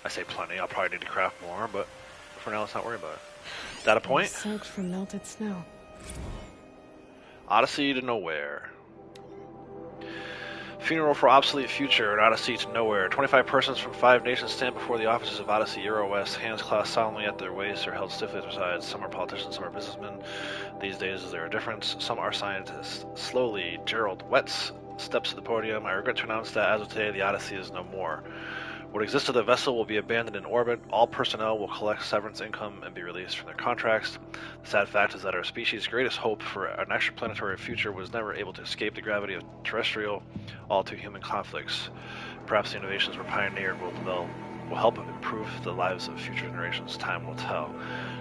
I say plenty, I'll probably need to craft more, but for now let's not worry about it. Data point? Soaked from melted snow. Odyssey to nowhere. Funeral for obsolete future, an Odyssey to nowhere. 25 persons from 5 nations stand before the offices of Odyssey Euro West, hands clasped solemnly at their waists or held stiffly at their sides. Some are politicians, some are businessmen. These days is there a difference? Some are scientists. Slowly, Gerald Wetz steps to the podium. I regret to announce that as of today, the Odyssey is no more. What exists of the vessel will be abandoned in orbit. All personnel will collect severance income and be released from their contracts. The sad fact is that our species' greatest hope for an extraplanetary future was never able to escape the gravity of terrestrial, all too human conflicts. Perhaps the innovations we're pioneered will help improve the lives of future generations. Time will tell.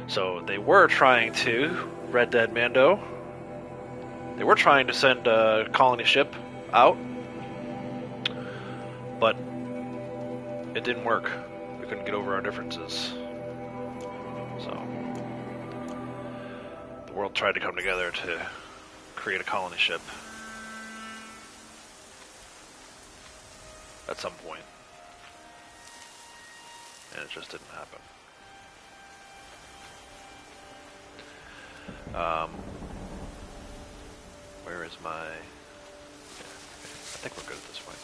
So they were trying to, Red Dead Mando, they were trying to send a colony ship out, but it didn't work. We couldn't get over our differences. So the world tried to come together to create a colony ship at some point, and it just didn't happen. Where is my... Yeah, I think we're good at this point.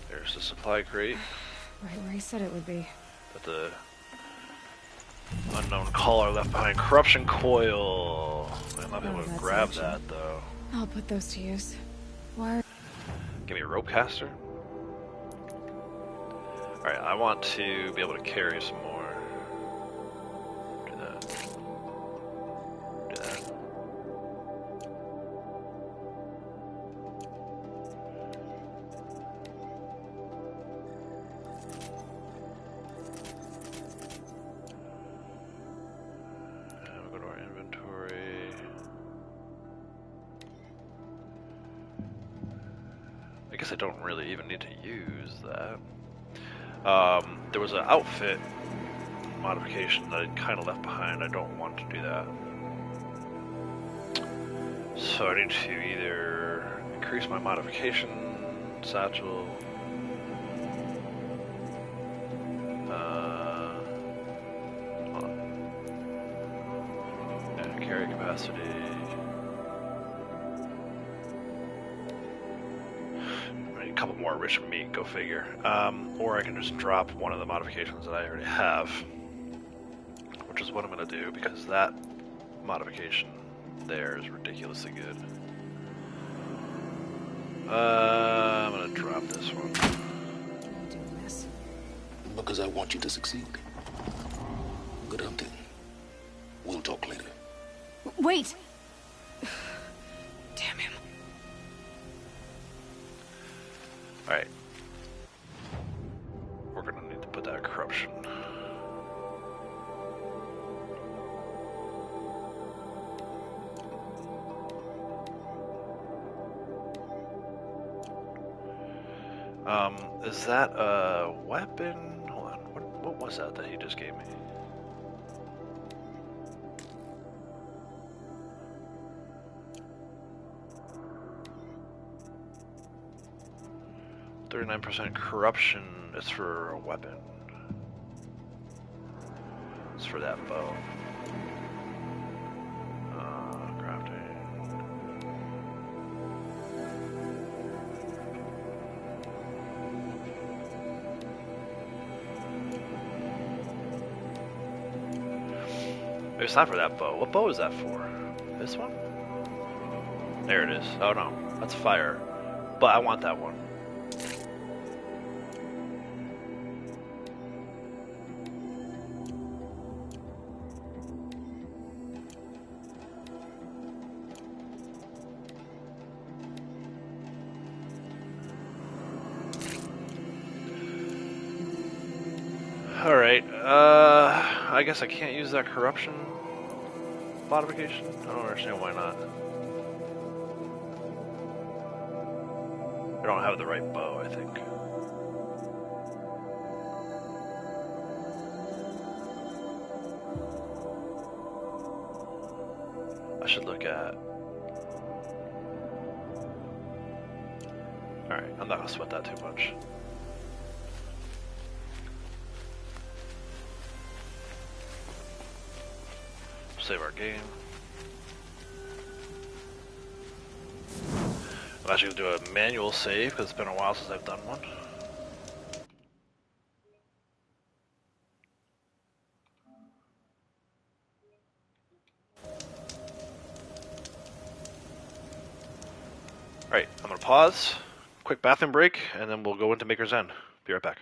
There's the supply crate. Right where he said it would be. But the unknown caller left behind. Corruption coil. I'm not able to That's grab ancient. that though. I'll put those to use. Why? Give me a rope caster. Alright, I want to be able to carry some more. Do that. Do that. We'll go to our inventory. I guess I don't really even need to use that. There was an outfit modification that I kind of left behind. I don't want to do that. So I need to either increase my modification satchel. Hold on. Yeah, carry capacity. A couple more rich meat, go figure. Or I can just drop one of the modifications that I already have, which is what I'm going to do, because that modification there is ridiculously good. I'm going to drop this one. I'm doing this. Because I want you to succeed. Good hunting. We'll talk later. Wait! Damn him. Alright. We're going to need to put that corruption. Is that a weapon? Hold on. What was that he just gave me? .39% corruption is for a weapon. It's for that bow. Crafting. It's not for that bow. What bow is that for? This one? There it is. Oh no, that's fire. But I want that one. Alright, I guess I can't use that corruption modification? I don't understand why not. I don't have the right bow, I think. I should look at... Alright, I'm not gonna sweat that too much. Save our game. I'm actually gonna do a manual save because it's been a while since I've done one. Alright, I'm gonna pause, quick bathroom break, and then we'll go into Maker's End. Be right back.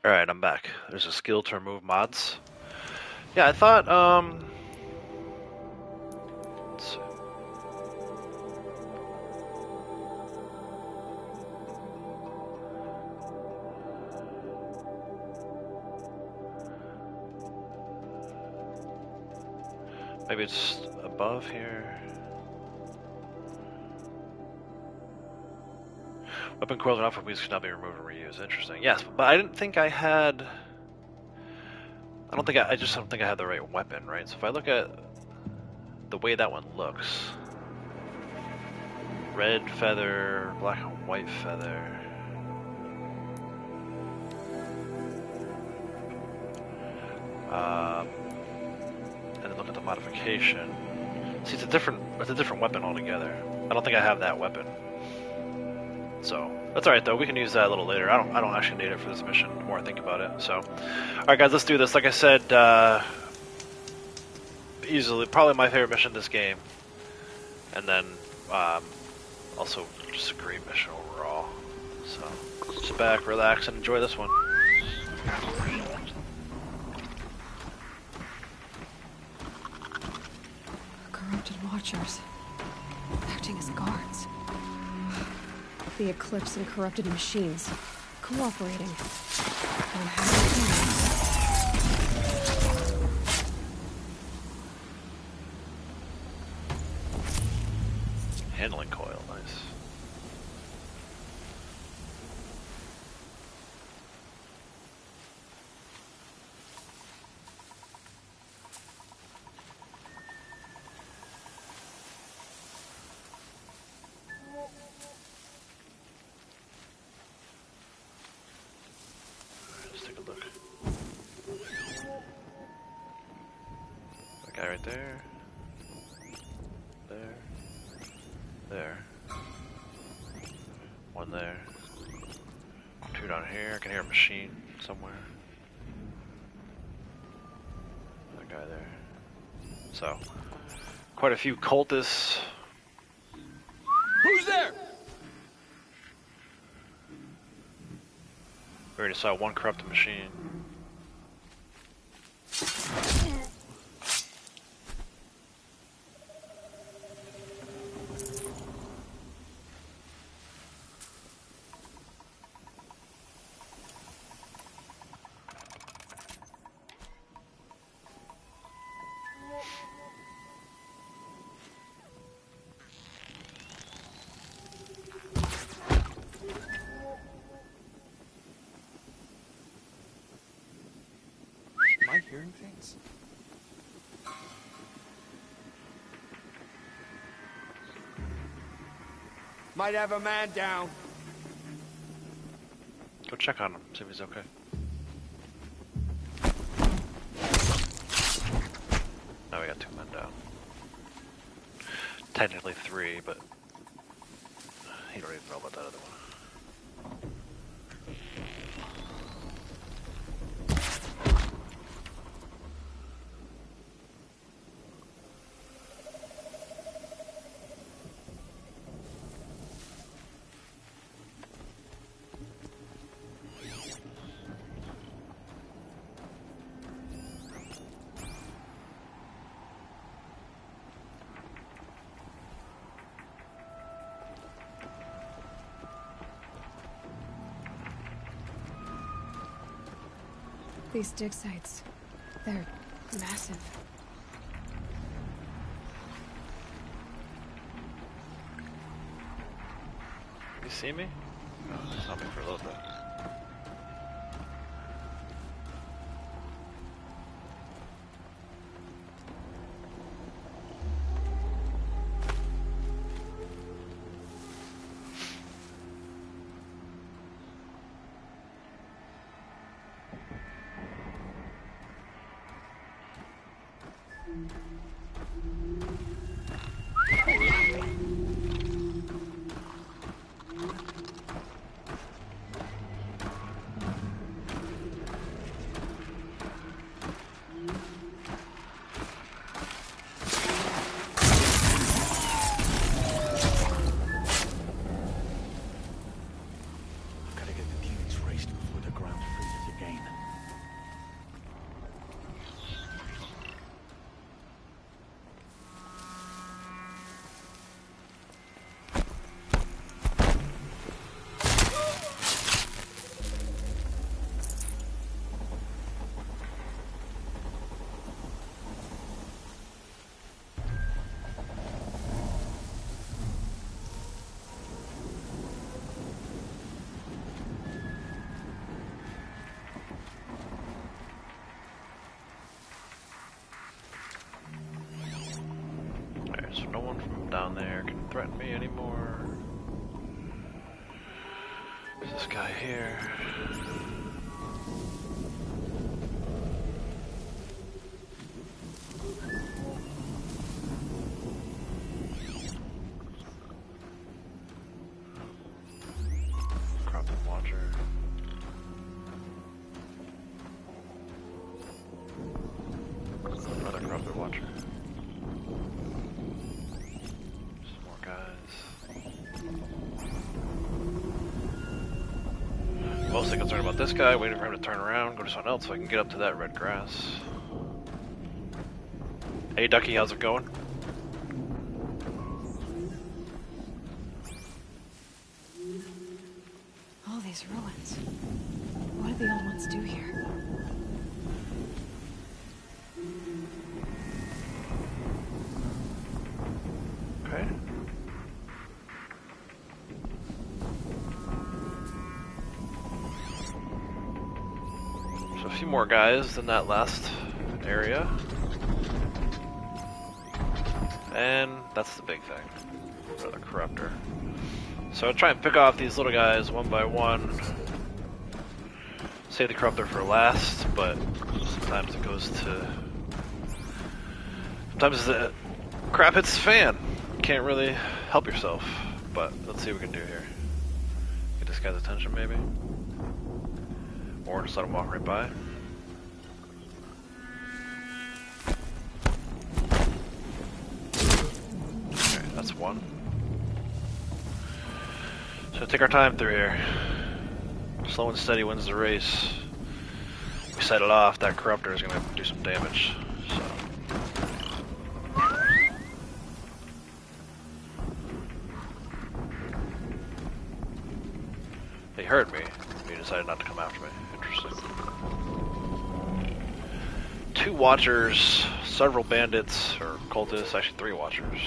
Alright, I'm back. There's a skill to remove mods. Yeah, I thought, let's see. Maybe it's above here. Weapon coils and outfit weeds cannot be removed and reused. Interesting. Yes, but I didn't think I had... I just don't think I had the right weapon, right? So if I look at the way that one looks... Red feather, black and white feather... and then look at the modification. See, it's a different weapon altogether. I don't think I have that weapon. So that's all right though. We can use that a little later. I don't actually need it for this mission. The more I think about it. So, all right, guys, let's do this. Like I said, easily probably my favorite mission in this game, and then also just a great mission overall. So sit back, relax, and enjoy this one. Corrupted watchers, acting as guards. The Eclipse and corrupted machines, cooperating. On happy humans. Handling coil, nice. Let's take a look. That guy right there. There. There. One there. Two down here. I can hear a machine somewhere. Another guy there. So, quite a few cultists. Who's there? We already saw one corrupted machine. hearing things? Might have a man down. Go check on him, see if he's okay. Now we got 2 men down. Technically 3, but you don't even know about that other one. These dig sites, they're massive. You see me? No, you saw me for a little bit. Gotta get the units raced before the ground freezes again. Alright, so no one from down there can threaten me anymore. There's this guy here. Corrupted Watcher. Another Corrupted Watcher. Some more guys. Mostly concerned about this guy, waiting for him to turn around, go to someone else so I can get up to that red grass. Hey Ducky, how's it going? All these ruins. What did the old ones do here? Okay. So a few more guys in that last area. And that's the big thing. For the Corruptor. So I try and pick off these little guys one by one. Save the Corruptor for last, but sometimes it goes to... Sometimes the crap hits the fan. You can't really help yourself. But let's see what we can do here. Get this guy's attention maybe. Or just let him walk right by. Okay, that's one. So take our time through here. Slow and steady wins the race. We set it off, that Corruptor is gonna do some damage. So. He heard me. He decided not to come after me. Interesting. 2 Watchers, several bandits, or cultists, actually 3 Watchers.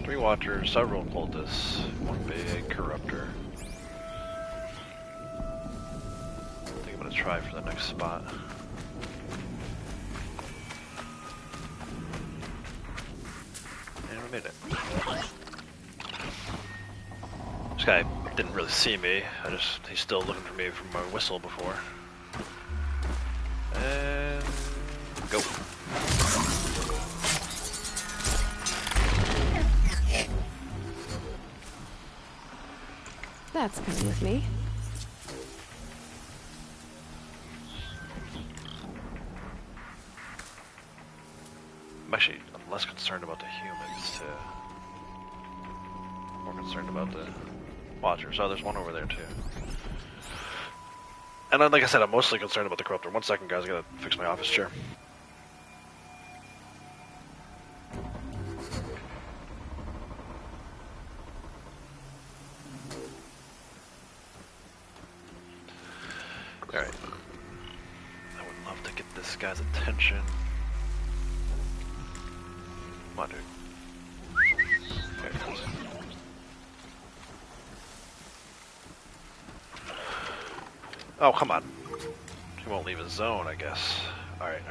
3 Watchers, several cultists, 1 big Corruptor. I think I'm gonna try for the next spot. made it. This guy didn't really see me. He's still looking for me from my whistle before. And go. That's good with me. I'm less concerned about the humans, too. More concerned about the Watchers. Oh, there's one over there, too. And then, like I said, I'm mostly concerned about the Corruptor. 1 second, guys. I gotta fix my office chair. Alright. I would love to get this guy's attention. Come on, dude. There it goes. Oh, come on. He won't leave his zone, I guess. Alright.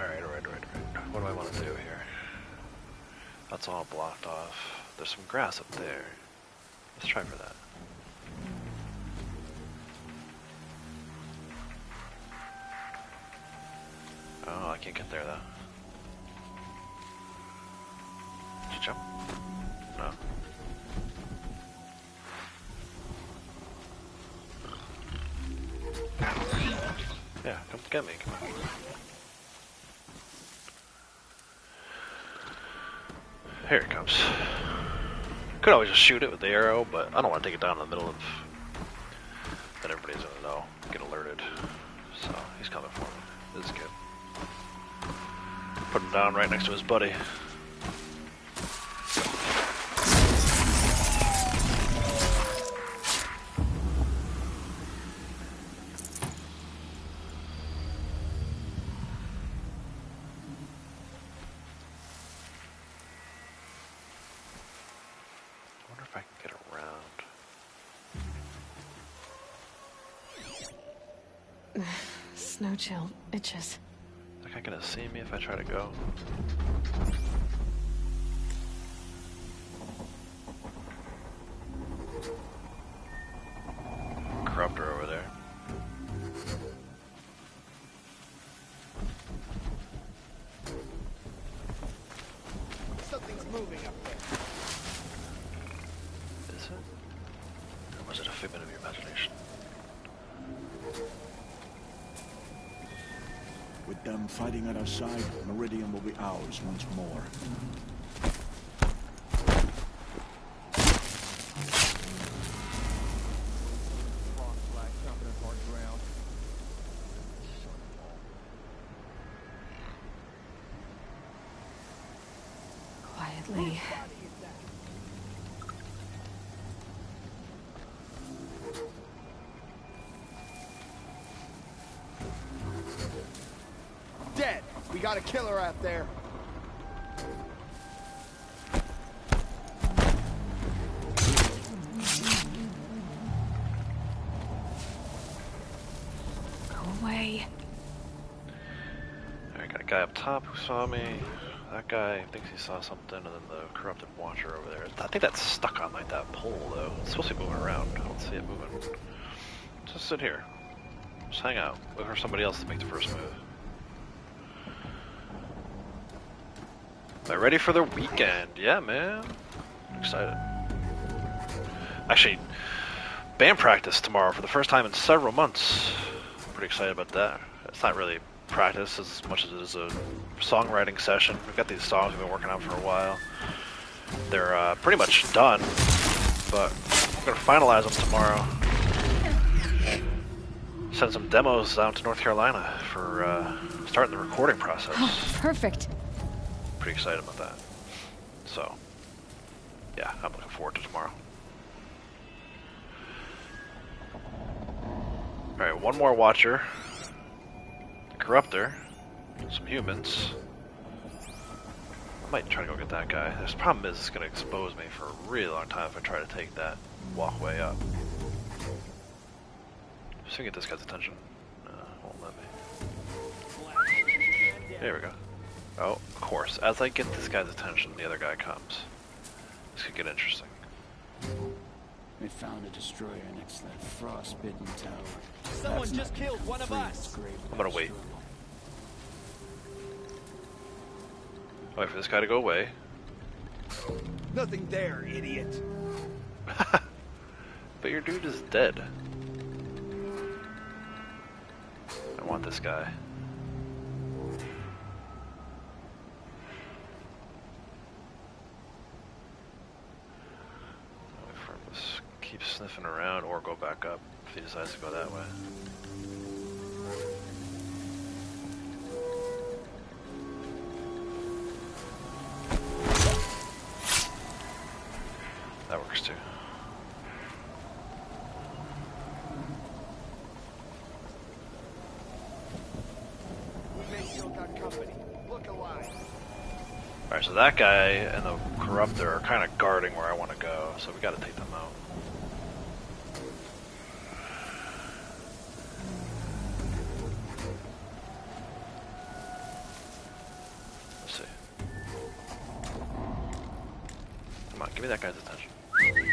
What do I want to do here? That's all blocked off. There's some grass up there. Let's try for that. Oh, I can't get there, though. Did you jump? No. Yeah, come get me, come on. Here it comes. Could always just shoot it with the arrow, but I don't want to take it down in the middle of... Then everybody's gonna know, get alerted. So, he's coming for me. This is good. Put him down right next to his buddy. Snow chill itches. Is that guy gonna see me if I try to go? Corruptor over there. Something's moving up there. Is it? Or was it a figment of your imagination? With them fighting at our side, Meridian will be ours once more. Quietly. Dead! We got a killer out there. Go away. Alright, got a guy up top who saw me. That guy thinks he saw something, and then the corrupted watcher over there. I think that's stuck on like that pole though. It's supposed to be moving around. I don't see it moving. Just sit here. Just hang out. Wait for somebody else to make the first move. Am I ready for the weekend? Yeah, man. Excited. Actually, band practice tomorrow for the first time in several months. I'm pretty excited about that. It's not really practice as much as it is a songwriting session. We've got these songs we've been working on for a while. They're pretty much done, but we're going to finalize them tomorrow. Send some demos down to North Carolina for starting the recording process. Oh, perfect. Pretty excited about that. So, yeah, I'm looking forward to tomorrow. Alright, one more watcher. Corruptor. Some humans. I might try to go get that guy. The problem is it's going to expose me for a really long time if I try to take that walkway up. Just gonna get this guy's attention. Won't let me. There we go. Oh, of course. As I get this guy's attention, the other guy comes. This could get interesting. They found a destroyer next to that frost-bitten tower. Someone That's just not killed come one of free us. its grave I'm gonna without wait. struggle. Wait for this guy to go away. Nothing there, idiot. But your dude is dead. I want this guy. Wait for him to keep sniffing around or go back up if he decides to go that way. That works too. We may still got company. Look alive. Alright, so that guy and the Corruptor are kind of guarding where I want to go, so we gotta take them out. Let's see. Come on, give me that guy's attention.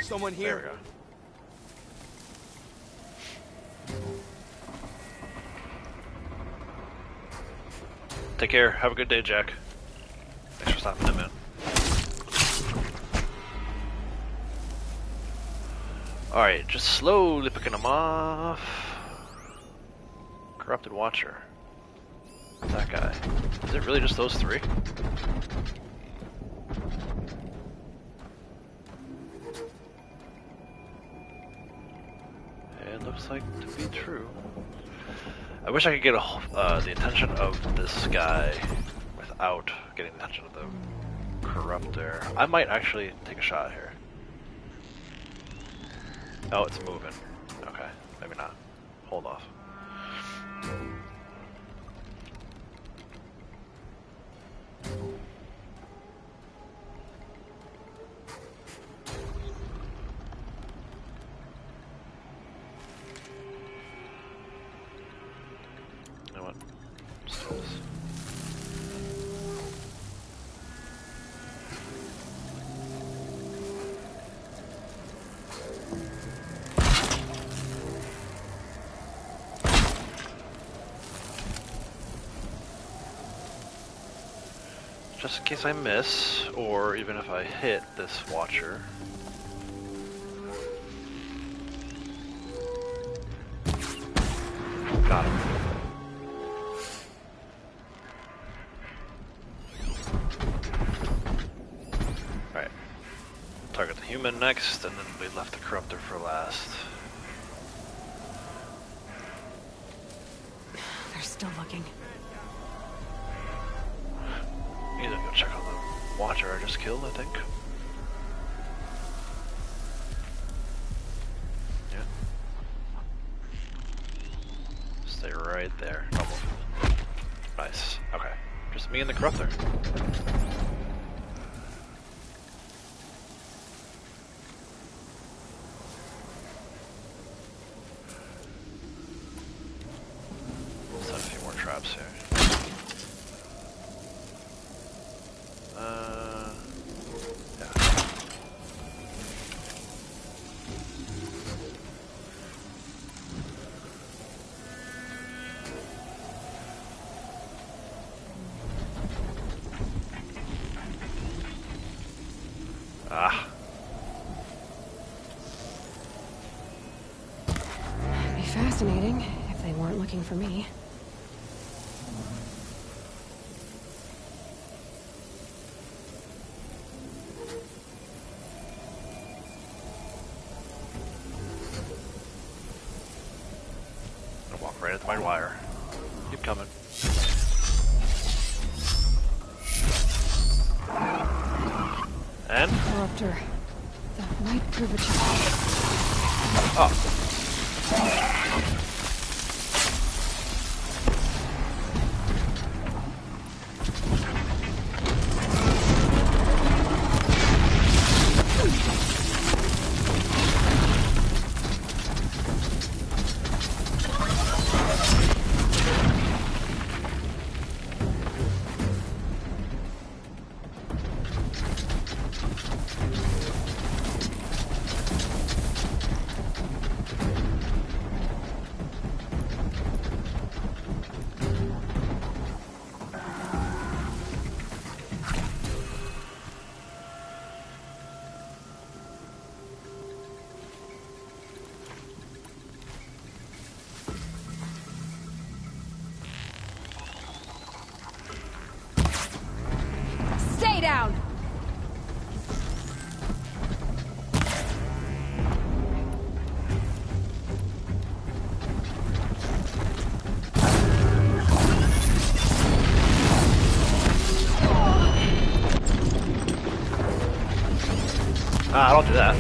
Someone There we here. go. Take care. Have a good day, Jack. Thanks for stopping in, man. Alright, just slowly picking them off. Corrupted Watcher. That guy. Is it really just those three? It looks like to be true. I wish I could get the attention of this guy without getting the attention of the Corruptor. I might actually take a shot here. Oh, it's moving. Okay, maybe not. Hold off. You know what? Let's do this. Just in case I miss, or even if I hit this Watcher. Got him. Alright. Target the human next, and then we left the Corruptor for last. They're still looking. Need to go check out the Watcher I just killed, I think. Yeah. Stay right there. Don't move. Nice. Okay. Just me and the Corruptor. Set a few more traps here. Yeah. Ah. It'd be fascinating if they weren't looking for me. Gonna walk right into my wire. Keep coming. And? Corruptor. That might prove a challenge. Oh. Ah, don't do that.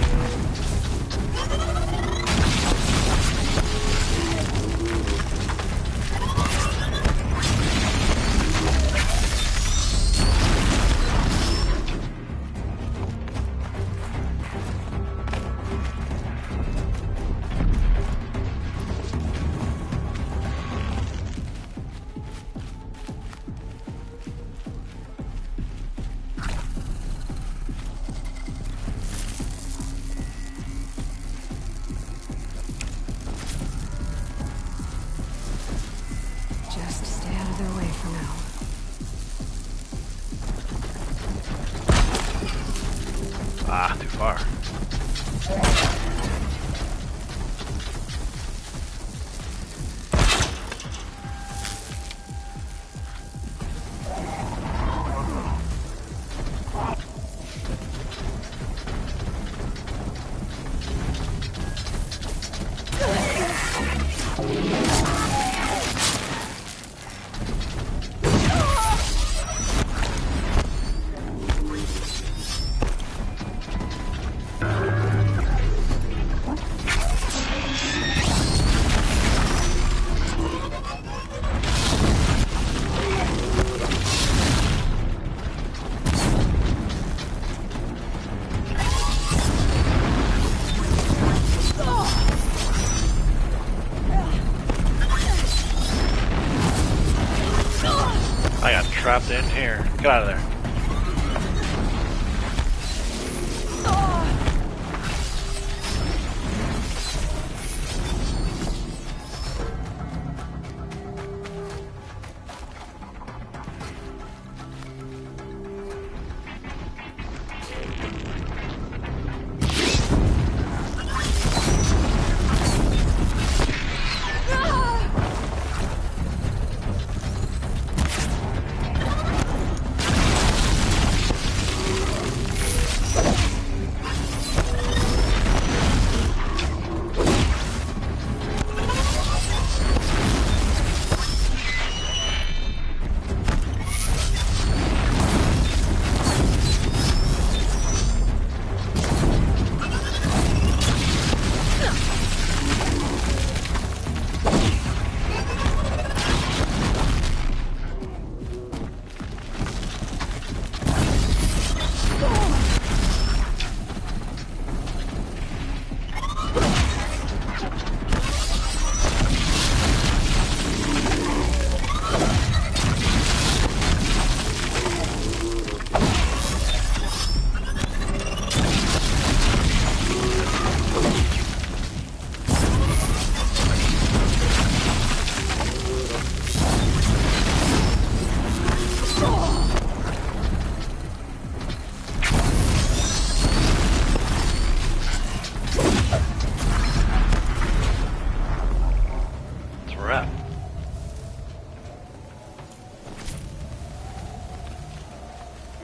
Just stay out of their way for now. Ah, too far. I got trapped in here. Get out of there.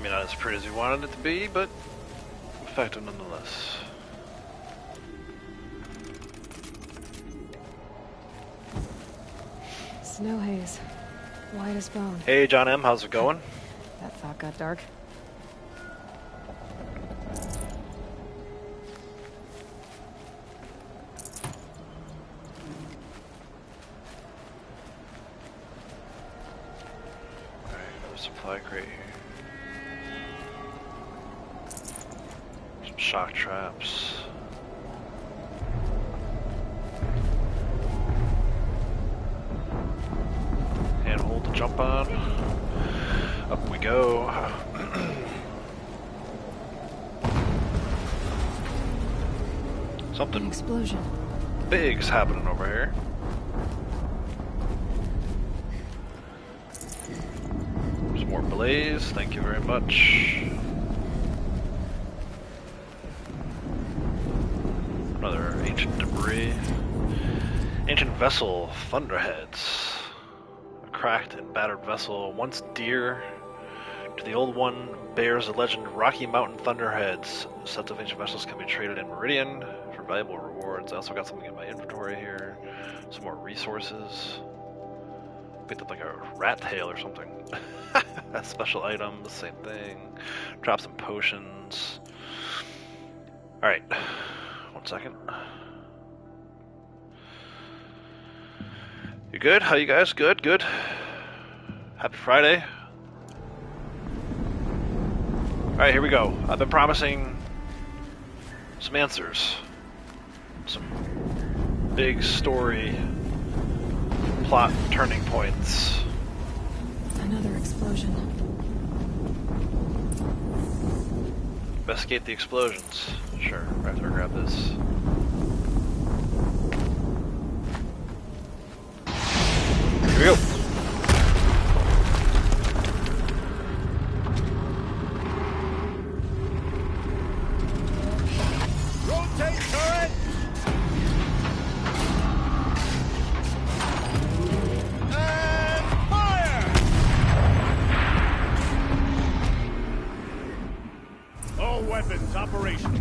Not as pretty as we wanted it to be, but effective nonetheless. Snow haze. White as bone. Hey, John M., how's it going? That thought got dark. Alright, another supply crate here. Some shock traps. Handhold to jump on. Up we go. Something Explosion. big's happening over here. Some more blaze, thank you very much. Another ancient debris. Ancient vessel, thunderheads. A cracked and battered vessel, once dear to the old one, bears the legend Rocky Mountain Thunderheads. Sets of ancient vessels can be traded in Meridian for valuable rewards. I also got something in my inventory here. Some more resources. Picked up like a rat tail or something. Special items, same thing. Drop some potions. Alright. 1 second. You good? How you guys? Good? Good? Happy Friday. Alright, here we go. I've been promising some answers. Some big story plot turning points. Another explosion. Investigate the explosions. Sure, I have to grab this. Here we go. Rotate turret! And fire! All weapons operational.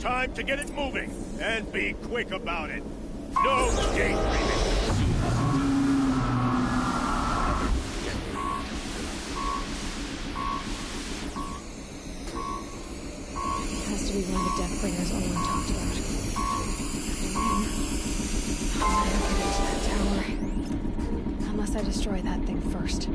Time to get it moving, and be quick about it. No daydreaming. Has to be one of the Deathbringers Owen talked about. I'll never get to that tower. Unless I destroy that thing first.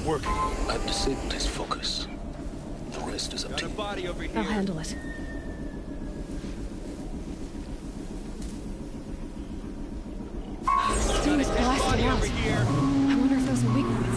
Working. I've disabled his focus. The rest is up to you. Body over here. I'll handle it. Steam is blasting out. I wonder if those are weak points.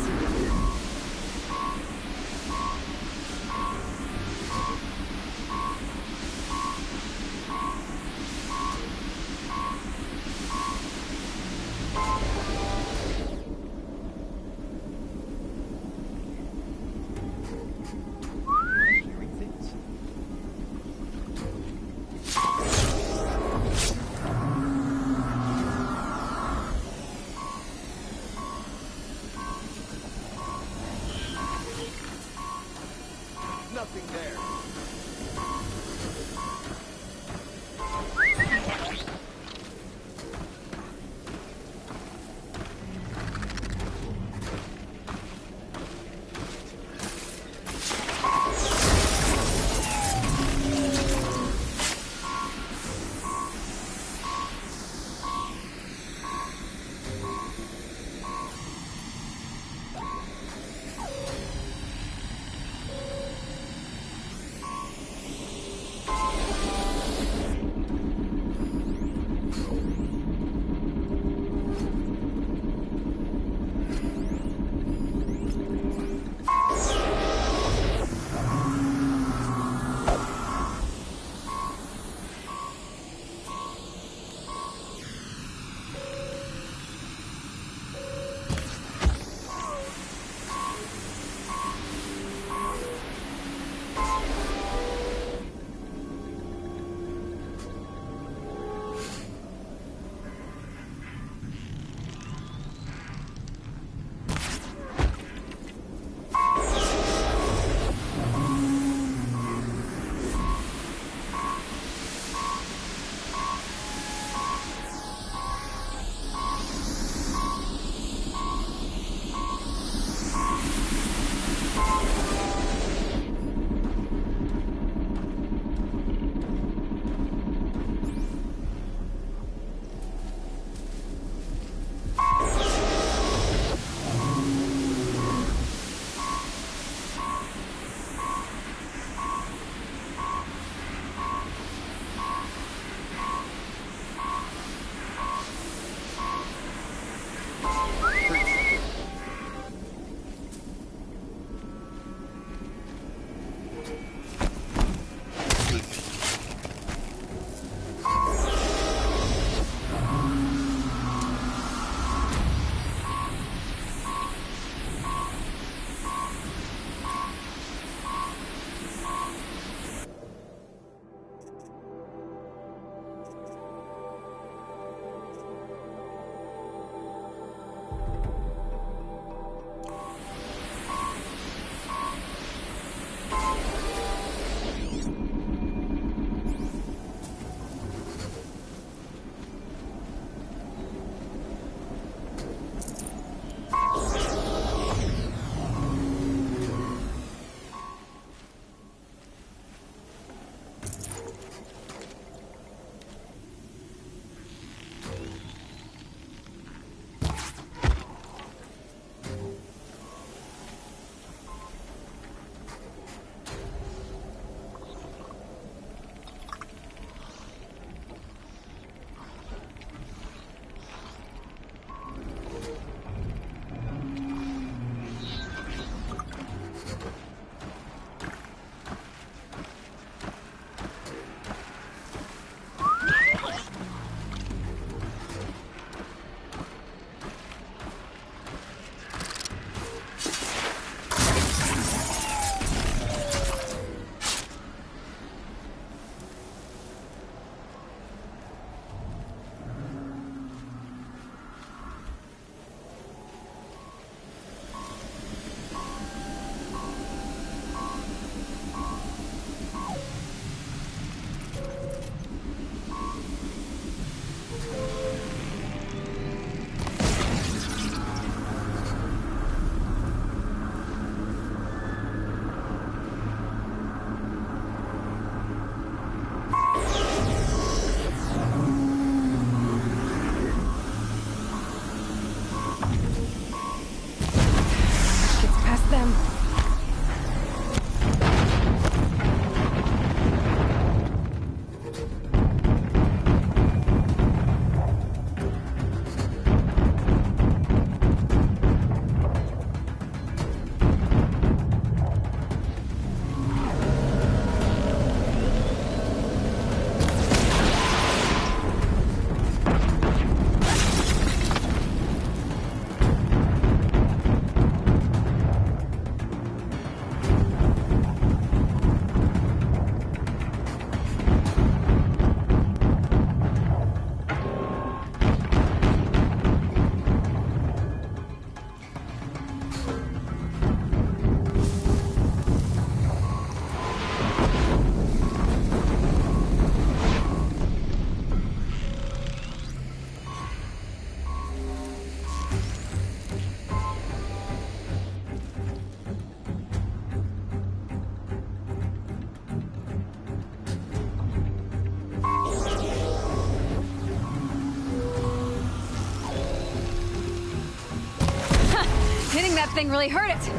Hitting that thing really hurt it.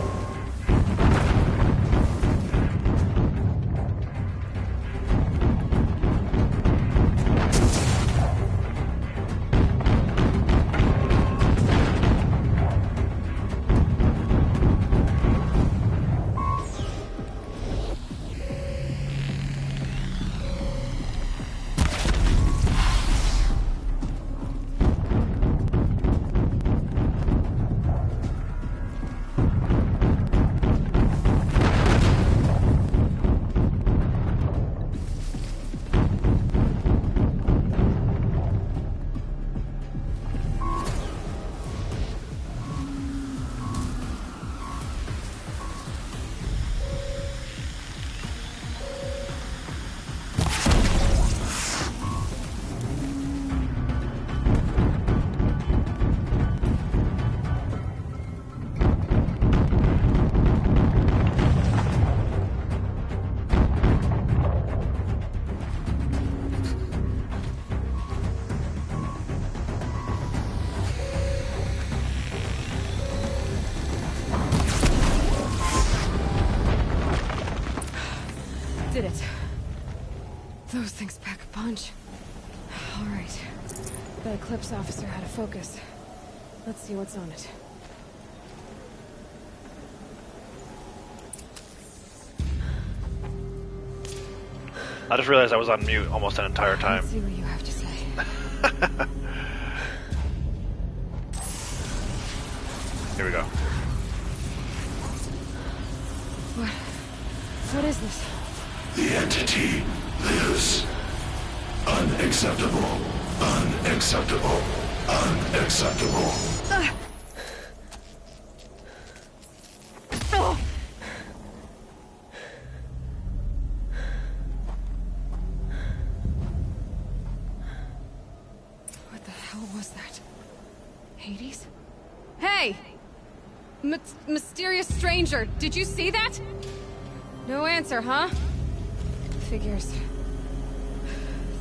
Did it. Those things pack a punch. All right. That Eclipse officer had a focus. Let's see what's on it. I just realized I was on mute almost an entire time. Let's see what you have to say. Here we go. What is this? The entity lives. Unacceptable. Unacceptable. Unacceptable. What the hell was that? Hades? Hey! Mysterious stranger, did you see that? No answer, huh? Figures.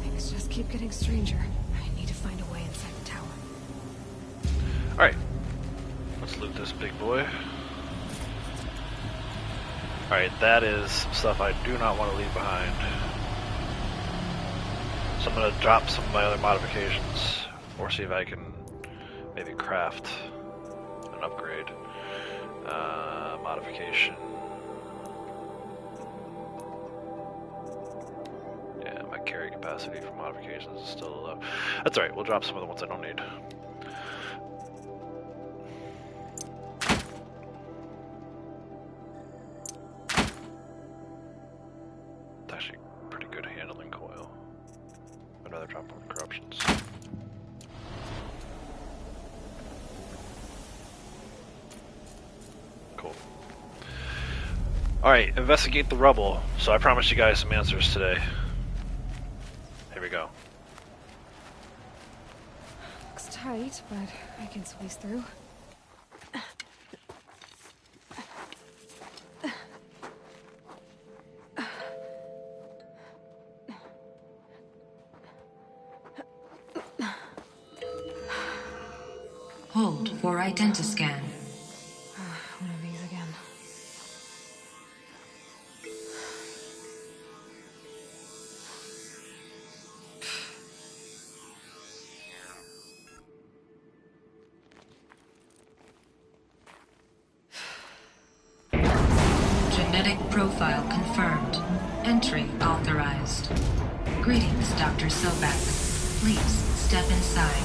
Things just keep getting stranger. I need to find a way inside the tower. Alright. Let's loot this big boy. Alright, that is stuff I do not want to leave behind. So I'm going to drop some of my other modifications, or see if I can maybe craft an upgrade. Modification. Yeah, my carry capacity for modifications is still low. That's alright, we'll drop some of the ones I don't need. It's actually pretty good handling coil. I'd rather drop more corruptions. Cool. Alright, investigate the rubble. So I promised you guys some answers today. Here we go. Looks tight, but I can squeeze through. Hold for identiscan. One of these again. Genetic profile confirmed. Entry authorized. Greetings, Dr. Sobek. Please step inside.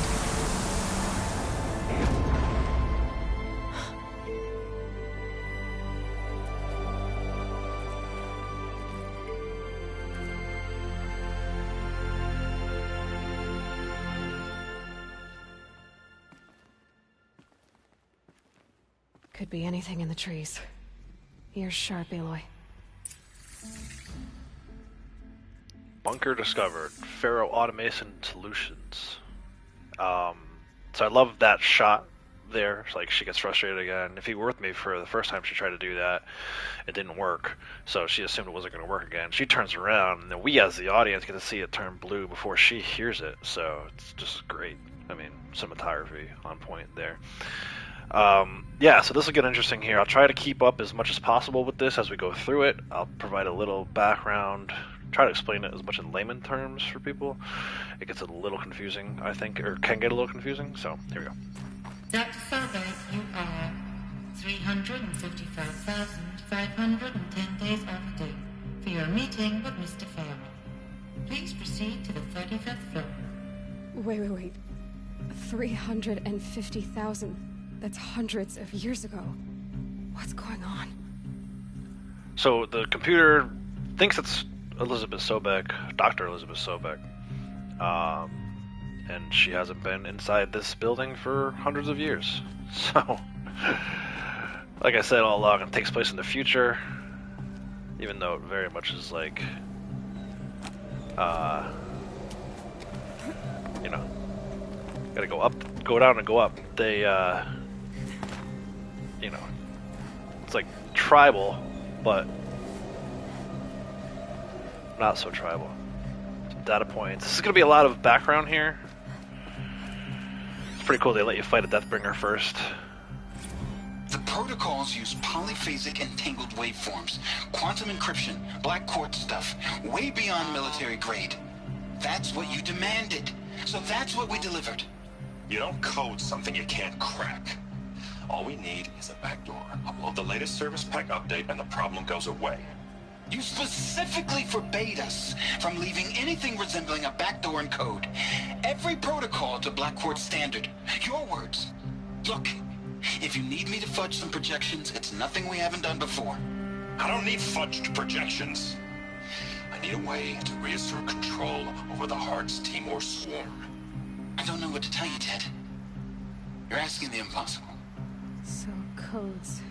Could be anything in the trees. Ears sharp, Aloy. Bunker discovered. Ferro Automation Solutions. So I love that shot there. It's like she gets frustrated again. If he were with me for the first time she tried to do that, it didn't work. So she assumed it wasn't going to work again. She turns around, and then we as the audience get to see it turn blue before she hears it. So it's just great. I mean, cinematography on point there. Yeah, so this will get interesting here. I'll try to keep up as much as possible with this as we go through it. I'll provide a little background, try to explain it as much in layman terms for people. It gets a little confusing, I think, or can get a little confusing, so here we go. Dr. Sobeck, you are 355,510 days overdue for your meeting with Mr. Farrell. Please proceed to the 35th floor. Wait. 350,000. That's hundreds of years ago. What's going on? So the computer thinks it's Elizabeth Sobeck, Dr. Elizabeth Sobeck. And she hasn't been inside this building for hundreds of years. So, like I said all along, it takes place in the future, even though it very much is like, you know, gotta go up, go down, and go up. They, you know, it's like tribal, but not so tribal. Some data points. This is gonna be a lot of background here. It's pretty cool they let you fight a Deathbringer first. The protocols use polyphasic entangled waveforms, quantum encryption, black quartz stuff, way beyond military grade. That's what you demanded, so that's what we delivered. You don't code something you can't crack. All we need is a backdoor. Upload the latest service pack update and the problem goes away. You specifically forbade us from leaving anything resembling a backdoor in code. Every protocol to Black Quartz standard. Your words. Look, if you need me to fudge some projections, it's nothing we haven't done before. I don't need fudged projections. I need a way to reassert control over the Hearts Timor swarm. I don't know what to tell you, Ted. You're asking the impossible. So, codes.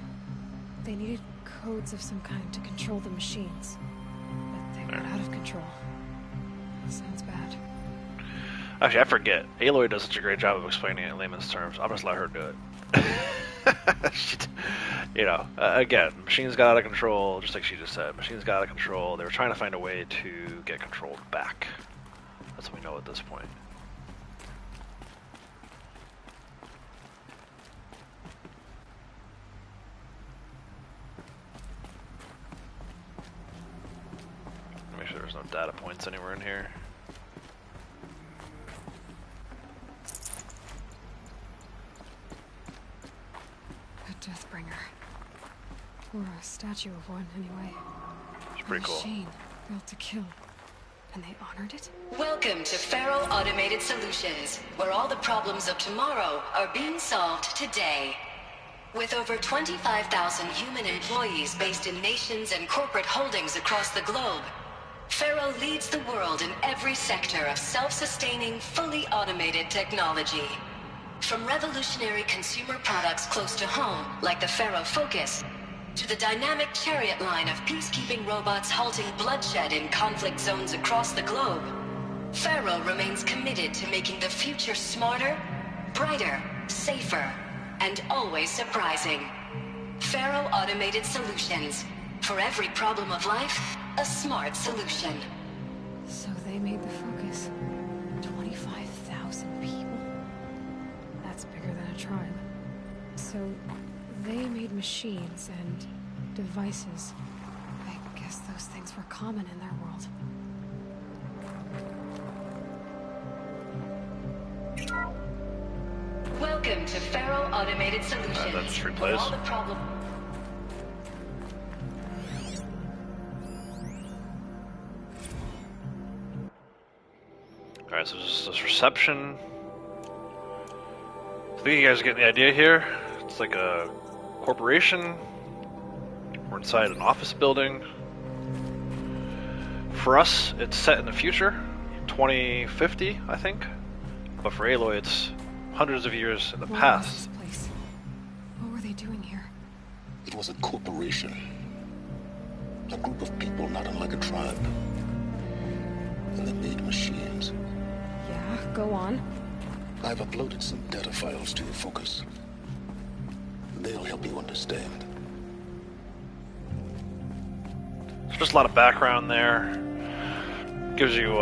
They needed codes of some kind to control the machines. But they got out of control. Sounds bad. Actually, I forget. Aloy does such a great job of explaining it in layman's terms. I'll just let her do it. You know, again, machines got out of control, just like she just said. Machines got out of control. They were trying to find a way to get control back. That's what we know at this point. Make sure there's no data points anywhere in here. A Deathbringer. Or a statue of one, anyway. It's pretty cool. A machine built to kill. And they honored it? Welcome to Faro Automated Solutions, where all the problems of tomorrow are being solved today. With over 25,000 human employees based in nations and corporate holdings across the globe, Faro leads the world in every sector of self-sustaining, fully automated technology. From revolutionary consumer products close to home, like the Faro Focus, to the dynamic chariot line of peacekeeping robots halting bloodshed in conflict zones across the globe, Faro remains committed to making the future smarter, brighter, safer, and always surprising. Faro Automated Solutions. For every problem of life, a smart solution. So they made the Focus. 25,000 people? That's bigger than a tribe. So they made machines and devices. I guess those things were common in their world. Welcome to Faro Automated Solutions. That just replays. All the problem. Alright, so this reception. I think you guys are getting the idea here. It's like a corporation. We're inside an office building. For us, it's set in the future, 2050, I think. But for Aloy, it's hundreds of years in the past. Was this place? What were they doing here? It was a corporation. A group of people not unlike a tribe. And they made machines. Yeah, go on. I've uploaded some data files to your Focus. They'll help you understand. There's just a lot of background there. Gives you,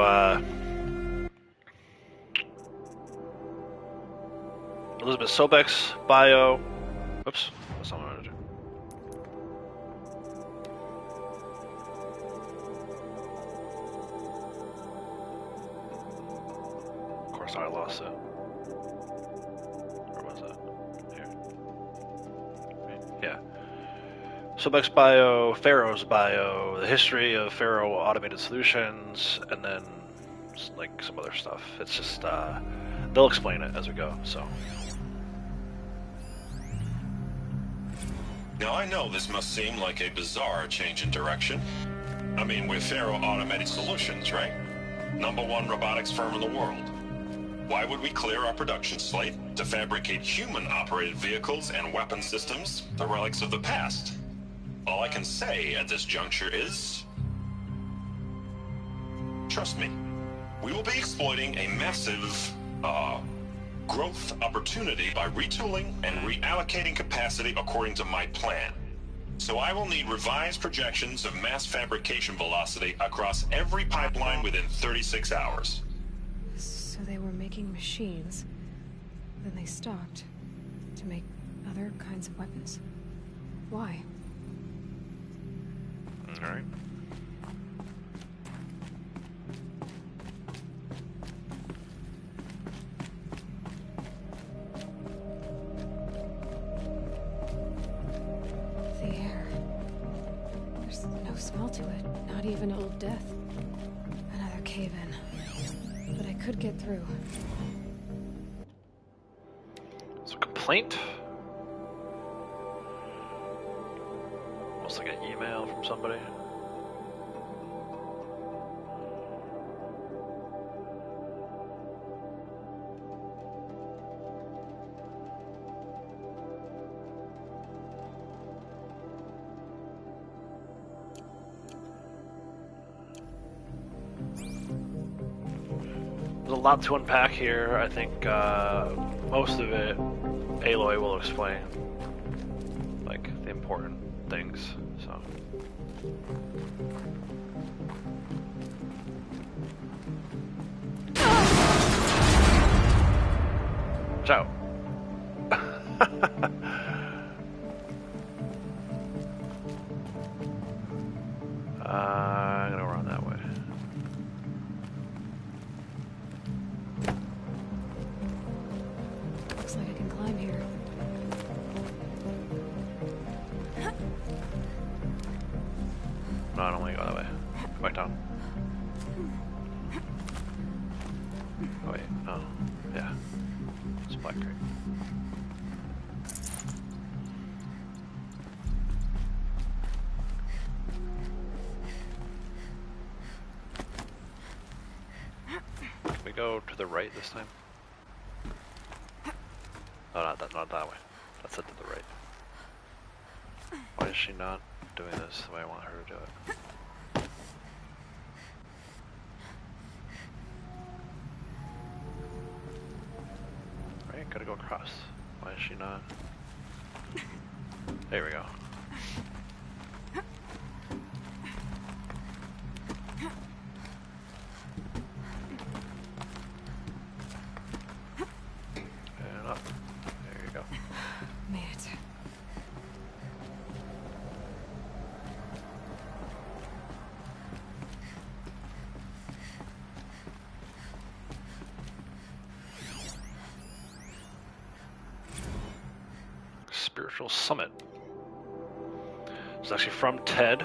Elizabeth Sobeck's bio, Oops, that's not what I wanted to do. Of course, I lost it. Where was it? Here. Yeah. Sobek's bio, Pharaoh's bio, the history of Pharaoh Automated Solutions, and then like some other stuff. It's just they'll explain it as we go. So. Now I know this must seem like a bizarre change in direction. I mean, we're Pharaoh Automated Solutions, right? #1 robotics firm in the world. Why would we clear our production slate to fabricate human-operated vehicles and weapon systems, the relics of the past? All I can say at this juncture is... trust me, we will be exploiting a massive, growth opportunity by retooling and reallocating capacity according to my plan. So I will need revised projections of mass fabrication velocity across every pipeline within 36 hours. So they were making machines, then they stopped to make other kinds of weapons. Why? All right. The air. There's no smell to it, not even Old Death. Another cave-in. But I could get through. So complaint? Almost like an email from somebody. There's a lot to unpack here. I think most of it Aloy will explain, like the important things. So. Ciao. I'm gonna run that way. Looks like I can climb here. No, I don't want to go that way. Go back down. Oh wait, no. Yeah. It's Black Creek. Can we go to the right this time? Oh, not that way. That's it to the right. Why is she not doing this the way I want her to do it? Right, gotta go across. Why is she not? There we go. And up. There you go. Made it. Spiritual Summit. It's actually from Ted.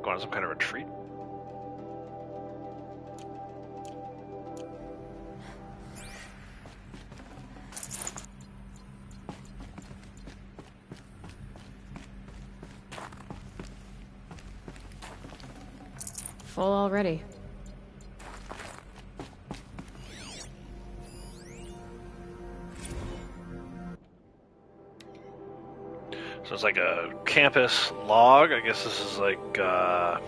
Going on some kind of retreat. Full already. So it's like a campus log. I guess this is like, I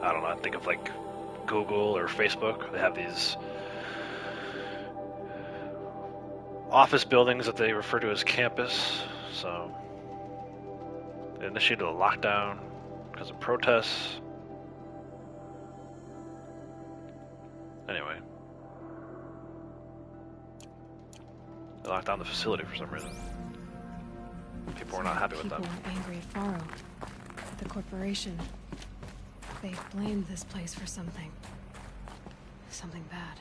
don't know, I think of like Google or Facebook. They have these office buildings that they refer to as campus. So they initiated a lockdown because of protests. Anyway. They locked down the facility for some reason. People were not happy with that. People were angry at Faro. The corporation. They blamed this place for something. Something bad.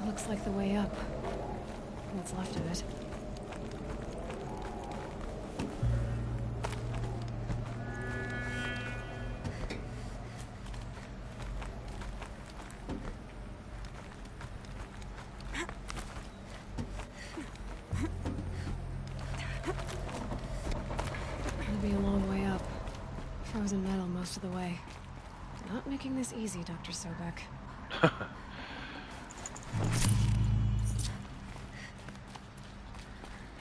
Looks like the way up. What's left of it. It'll be a long way up. Frozen metal most of the way. Not making this easy, Dr. Sobek.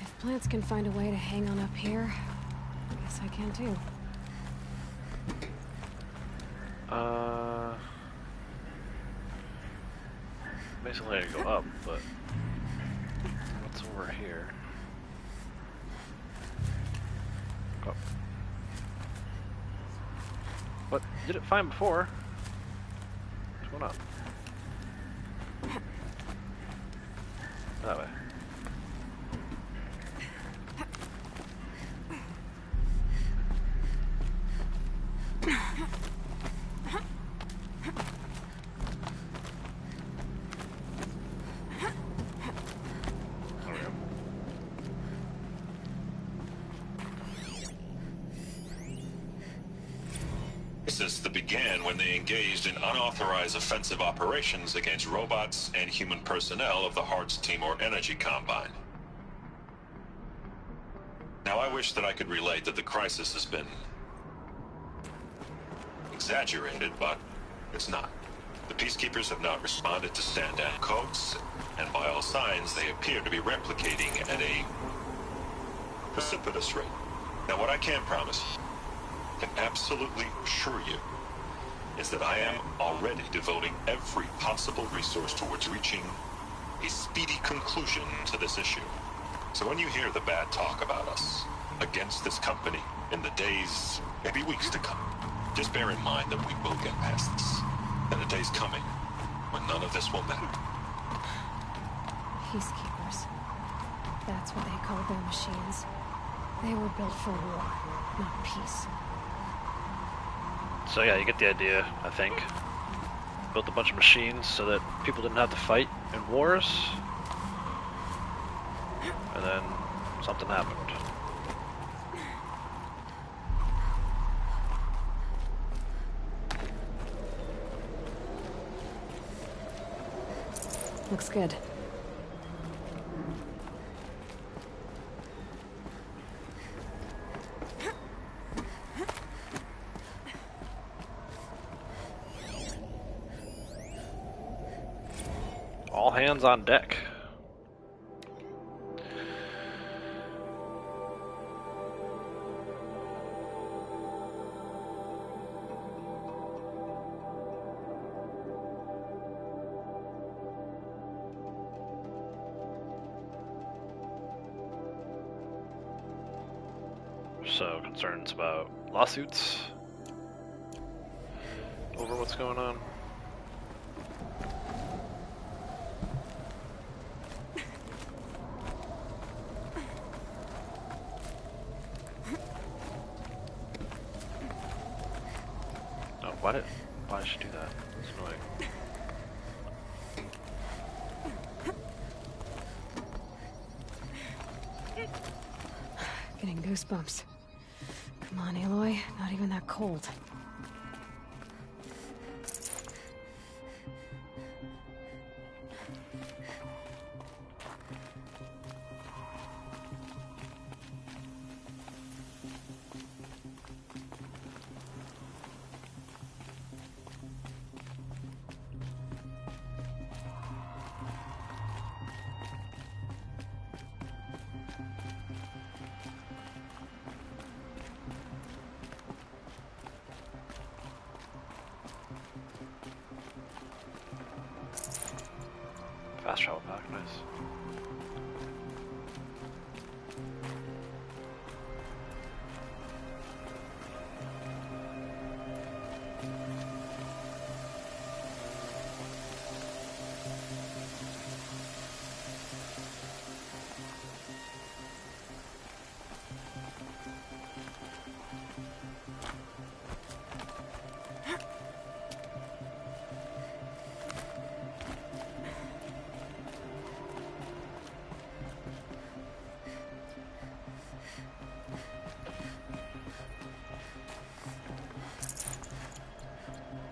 If plants can find a way to hang on up here, I guess I can too. Basically I go up, but what's over here? Oh. What? Did it fine before? What's going on? That way. That began when they engaged in unauthorized offensive operations against robots and human personnel of the Hearts Timor Energy Combine. Now, I wish that I could relate that the crisis has been exaggerated, but it's not. The Peacekeepers have not responded to stand-down codes, and by all signs, they appear to be replicating at a precipitous rate. Now, what I can promise, can absolutely assure you, is that I am already devoting every possible resource towards reaching a speedy conclusion to this issue. So when you hear the bad talk about us against this company in the days, maybe weeks to come, just bear in mind that we will get past this. And the day's coming when none of this will matter. Peacekeepers. That's what they called their machines. They were built for war, not peace. So yeah, you get the idea, I think. Built a bunch of machines so that people didn't have to fight in wars. And then something happened. Looks good. All hands on deck. So, concerns about lawsuits over what's going on. Why did she do that? It's annoying. Getting goosebumps. Come on, Aloy. Not even that cold.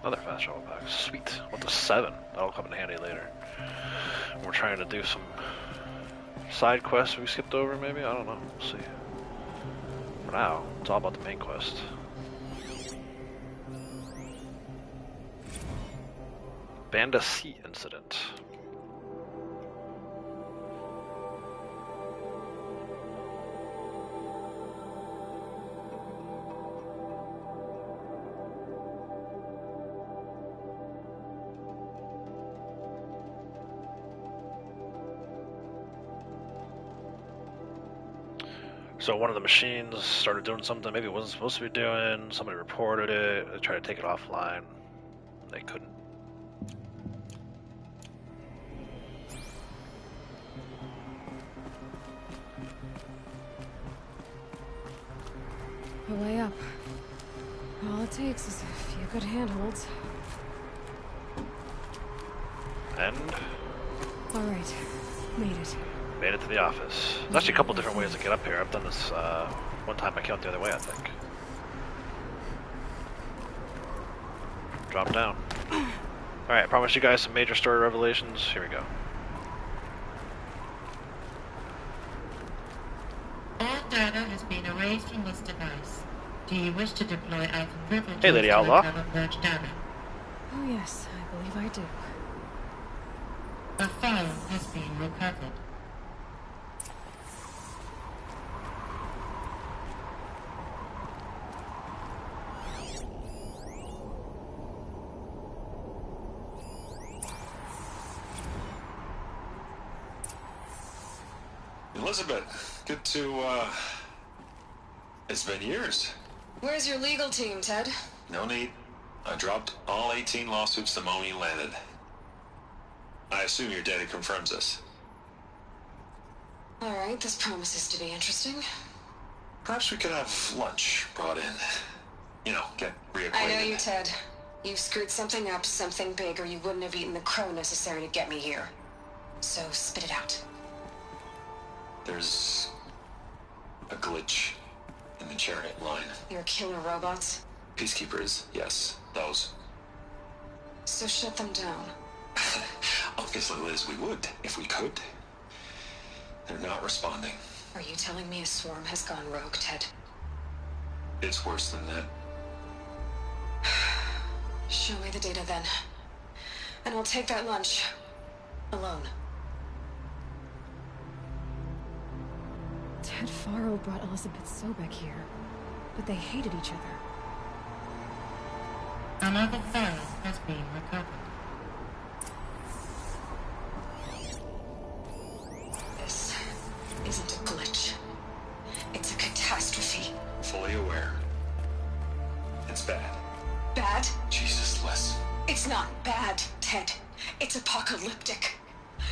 Another fast travel pack. Sweet. What the 7? That'll come in handy later. We're trying to do some side quests we skipped over, maybe? I don't know. We'll see. For now, it's all about the main quest. Banda C incident. So one of the machines started doing something maybe it wasn't supposed to be doing. Somebody reported it. They tried to take it offline. They couldn't. A way up. All it takes is a few good handholds. And Alright. Made it. made it to the office. There's actually a couple different ways to get up here. I've done this one time I came out the other way, I think. Drop down. Alright, I promised you guys some major story revelations. Here we go. All data has been erased from this device. Do you wish to deploy either privileges Hey, Lady to Outlaw. recover purged data? Oh yes, I believe I do. A file has been recovered. Elizabeth, good to, it's been years. Where's your legal team, Ted? No need. I dropped all 18 lawsuits the moment you landed. I assume your data confirms this. Alright, this promises to be interesting. Perhaps we could have lunch brought in. You know, get reacquainted. I know you, Ted. You've screwed something up, something big, or you wouldn't have eaten the crow necessary to get me here. So, spit it out. There's a glitch in the chariot line. Your killer robots? Peacekeepers, yes, those. So shut them down. Obviously, Liz, we would, if we could. They're not responding. Are you telling me a swarm has gone rogue, Ted? It's worse than that. Show me the data then. And I'll take that lunch. Alone. Ted Faro brought Elizabeth Sobek here, but they hated each other. Another file has been recovered. This isn't a glitch. It's a catastrophe. Fully aware. It's bad. Bad? Jesus, Liz. It's not bad, Ted. It's apocalyptic.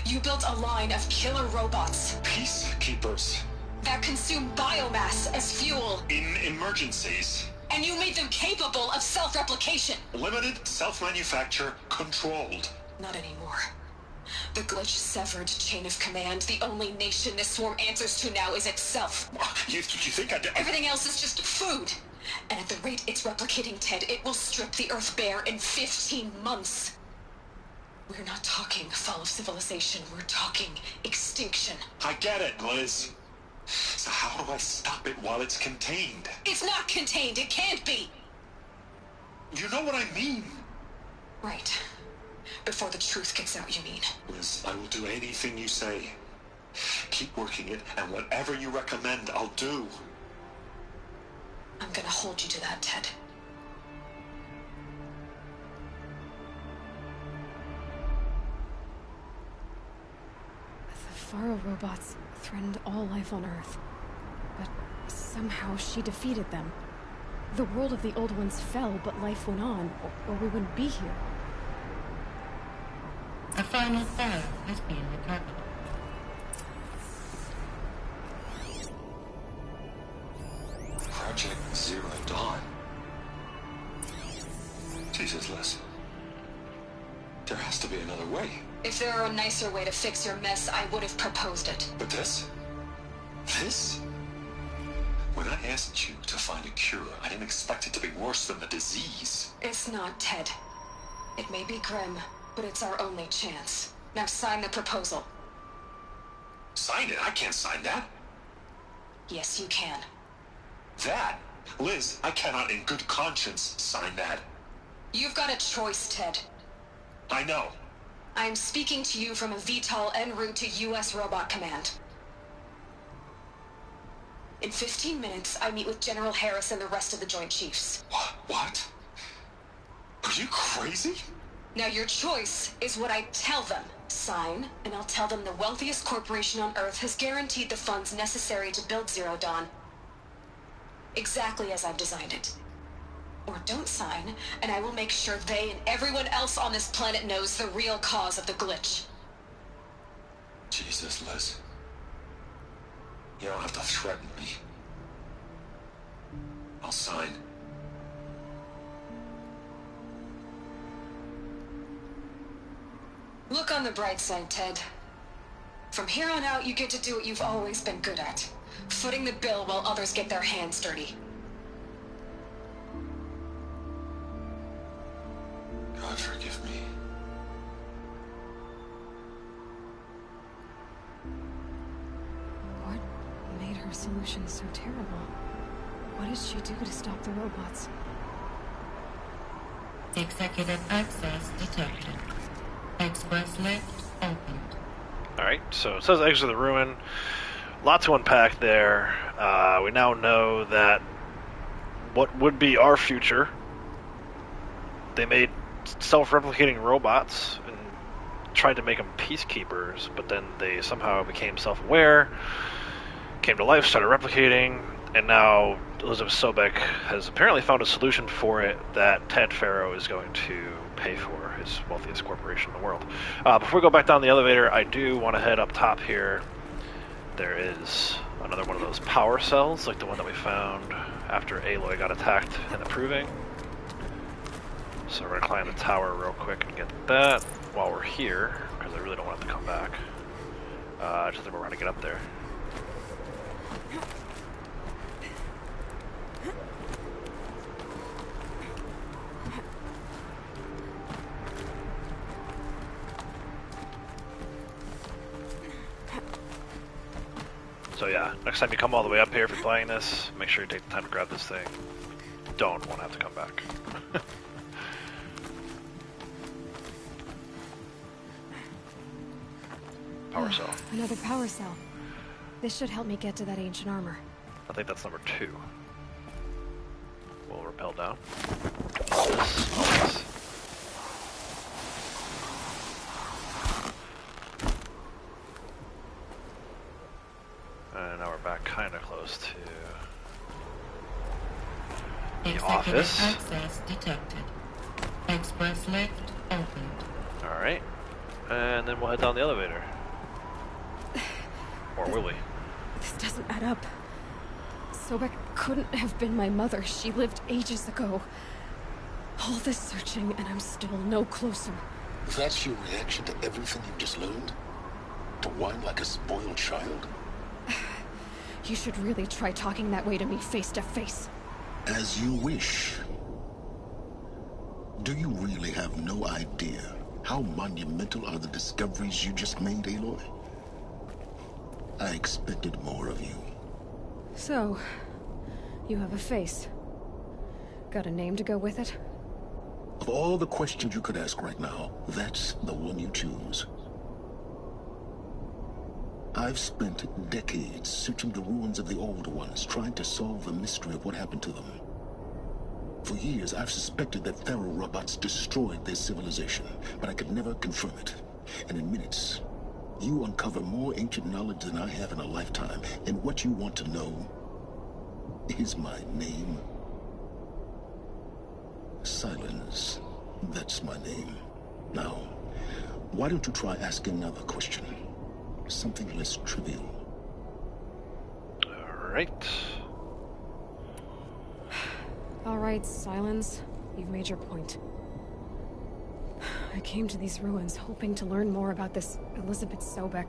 You built a line of killer robots. Peacekeepers. That consume biomass as fuel. In emergencies. And you made them capable of self-replication. Limited, self-manufacture, controlled. Not anymore. The glitch severed chain of command. The only nation this swarm answers to now is itself. You think I did? Everything else is just food. And at the rate it's replicating, Ted, it will strip the Earth bare in 15 months. We're not talking fall of civilization. We're talking extinction. I get it, Liz. So how do I stop it while it's contained? It's not contained. It can't be. You know what I mean. Right. Before the truth gets out, you mean? Liz, I will do anything you say. Keep working it, and whatever you recommend, I'll do. I'm gonna hold you to that, Ted. The Faro robots threatened all life on Earth, but somehow she defeated them. The world of the old ones fell, but life went on, or we wouldn't be here. A final file has been recovered. Project Zero Dawn. Jesus, Liz. There has to be another way. If there were a nicer way to fix your mess, I would have proposed it. But this? This? When I asked you to find a cure, I didn't expect it to be worse than the disease. It's not, Ted. It may be grim, but it's our only chance. Now sign the proposal. Sign it? I can't sign that. Yes, you can. That? Liz, I cannot in good conscience sign that. You've got a choice, Ted. I know. I am speaking to you from a VTOL en route to U.S. Robot Command. In 15 minutes, I meet with General Harris and the rest of the Joint Chiefs. What? Are you crazy? Now your choice is what I tell them. Sign, and I'll tell them the wealthiest corporation on Earth has guaranteed the funds necessary to build Zero Dawn. Exactly as I've designed it. Or don't sign, and I will make sure they and everyone else on this planet knows the real cause of the glitch. Jesus, Liz. You don't have to threaten me. I'll sign. Look on the bright side, Ted. From here on out, you get to do what you've always been good at. Footing the bill while others get their hands dirty. God forgive me. What made her solution so terrible? What did she do to stop the robots? Executive access detected. Express lift opened. Alright, so it says exit the ruin. Lot to unpack there. We now know that what would be our future, they made self-replicating robots and tried to make them peacekeepers, but then they somehow became self-aware, came to life, started replicating, and now Elizabeth Sobek has apparently found a solution for it that Ted Faro is going to pay for, his wealthiest corporation in the world. Before we go back down the elevator, I do want to head up top here. There is another one of those power cells, like the one that we found after Aloy got attacked in the Proving. So we're going to climb the tower real quick and get that while we're here, because I really don't want it to come back. Just think we're going to get up there. So yeah, next time you come all the way up here if you're playing this, make sure you take the time to grab this thing. Don't want to have to come back. Power cell. Another power cell. This should help me get to that ancient armor. I think that's number 2. We'll rappel down. And now we're back kind of close to the office. Access detected. Express lift opened. Alright. And then we'll head down the elevator. Or will we? This doesn't add up. Sobek couldn't have been my mother. She lived ages ago. All this searching, and I'm still no closer. That's your reaction to everything you've just learned? To whine like a spoiled child? You should really try talking that way to me face to face. As you wish. Do you really have no idea how monumental are the discoveries you just made, Aloy? I expected more of you. So, you have a face. Got a name to go with it? Of all the questions you could ask right now, that's the one you choose. I've spent decades searching the ruins of the old ones, trying to solve the mystery of what happened to them. For years, I've suspected that Faro robots destroyed their civilization, but I could never confirm it. And in minutes, you uncover more ancient knowledge than I have in a lifetime, and what you want to know is my name. Silence. That's my name. Now, why don't you try asking another question? Something less trivial. Alright. Alright, Silence. You've made your point. I came to these ruins hoping to learn more about this Elizabeth Sobek.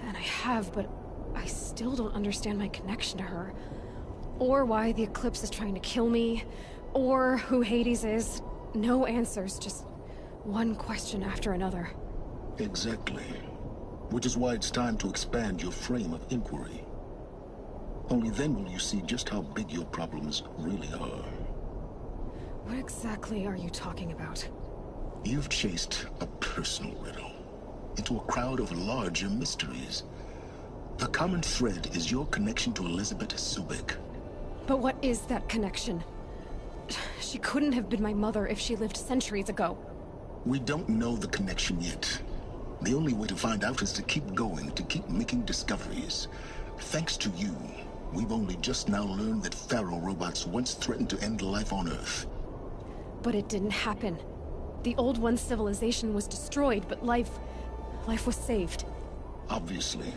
And I have, but I still don't understand my connection to her. Or why the Eclipse is trying to kill me. Or who Hades is. No answers, just one question after another. Exactly. Which is why it's time to expand your frame of inquiry. Only then will you see just how big your problems really are. What exactly are you talking about? You've chased a personal riddle into a crowd of larger mysteries. The common thread is your connection to Elizabeth Sobek. But what is that connection? She couldn't have been my mother if she lived centuries ago. We don't know the connection yet. The only way to find out is to keep going, to keep making discoveries. Thanks to you, we've only just now learned that Pharaoh robots once threatened to end life on Earth. But it didn't happen. The Old One's civilization was destroyed, but life was saved. Obviously.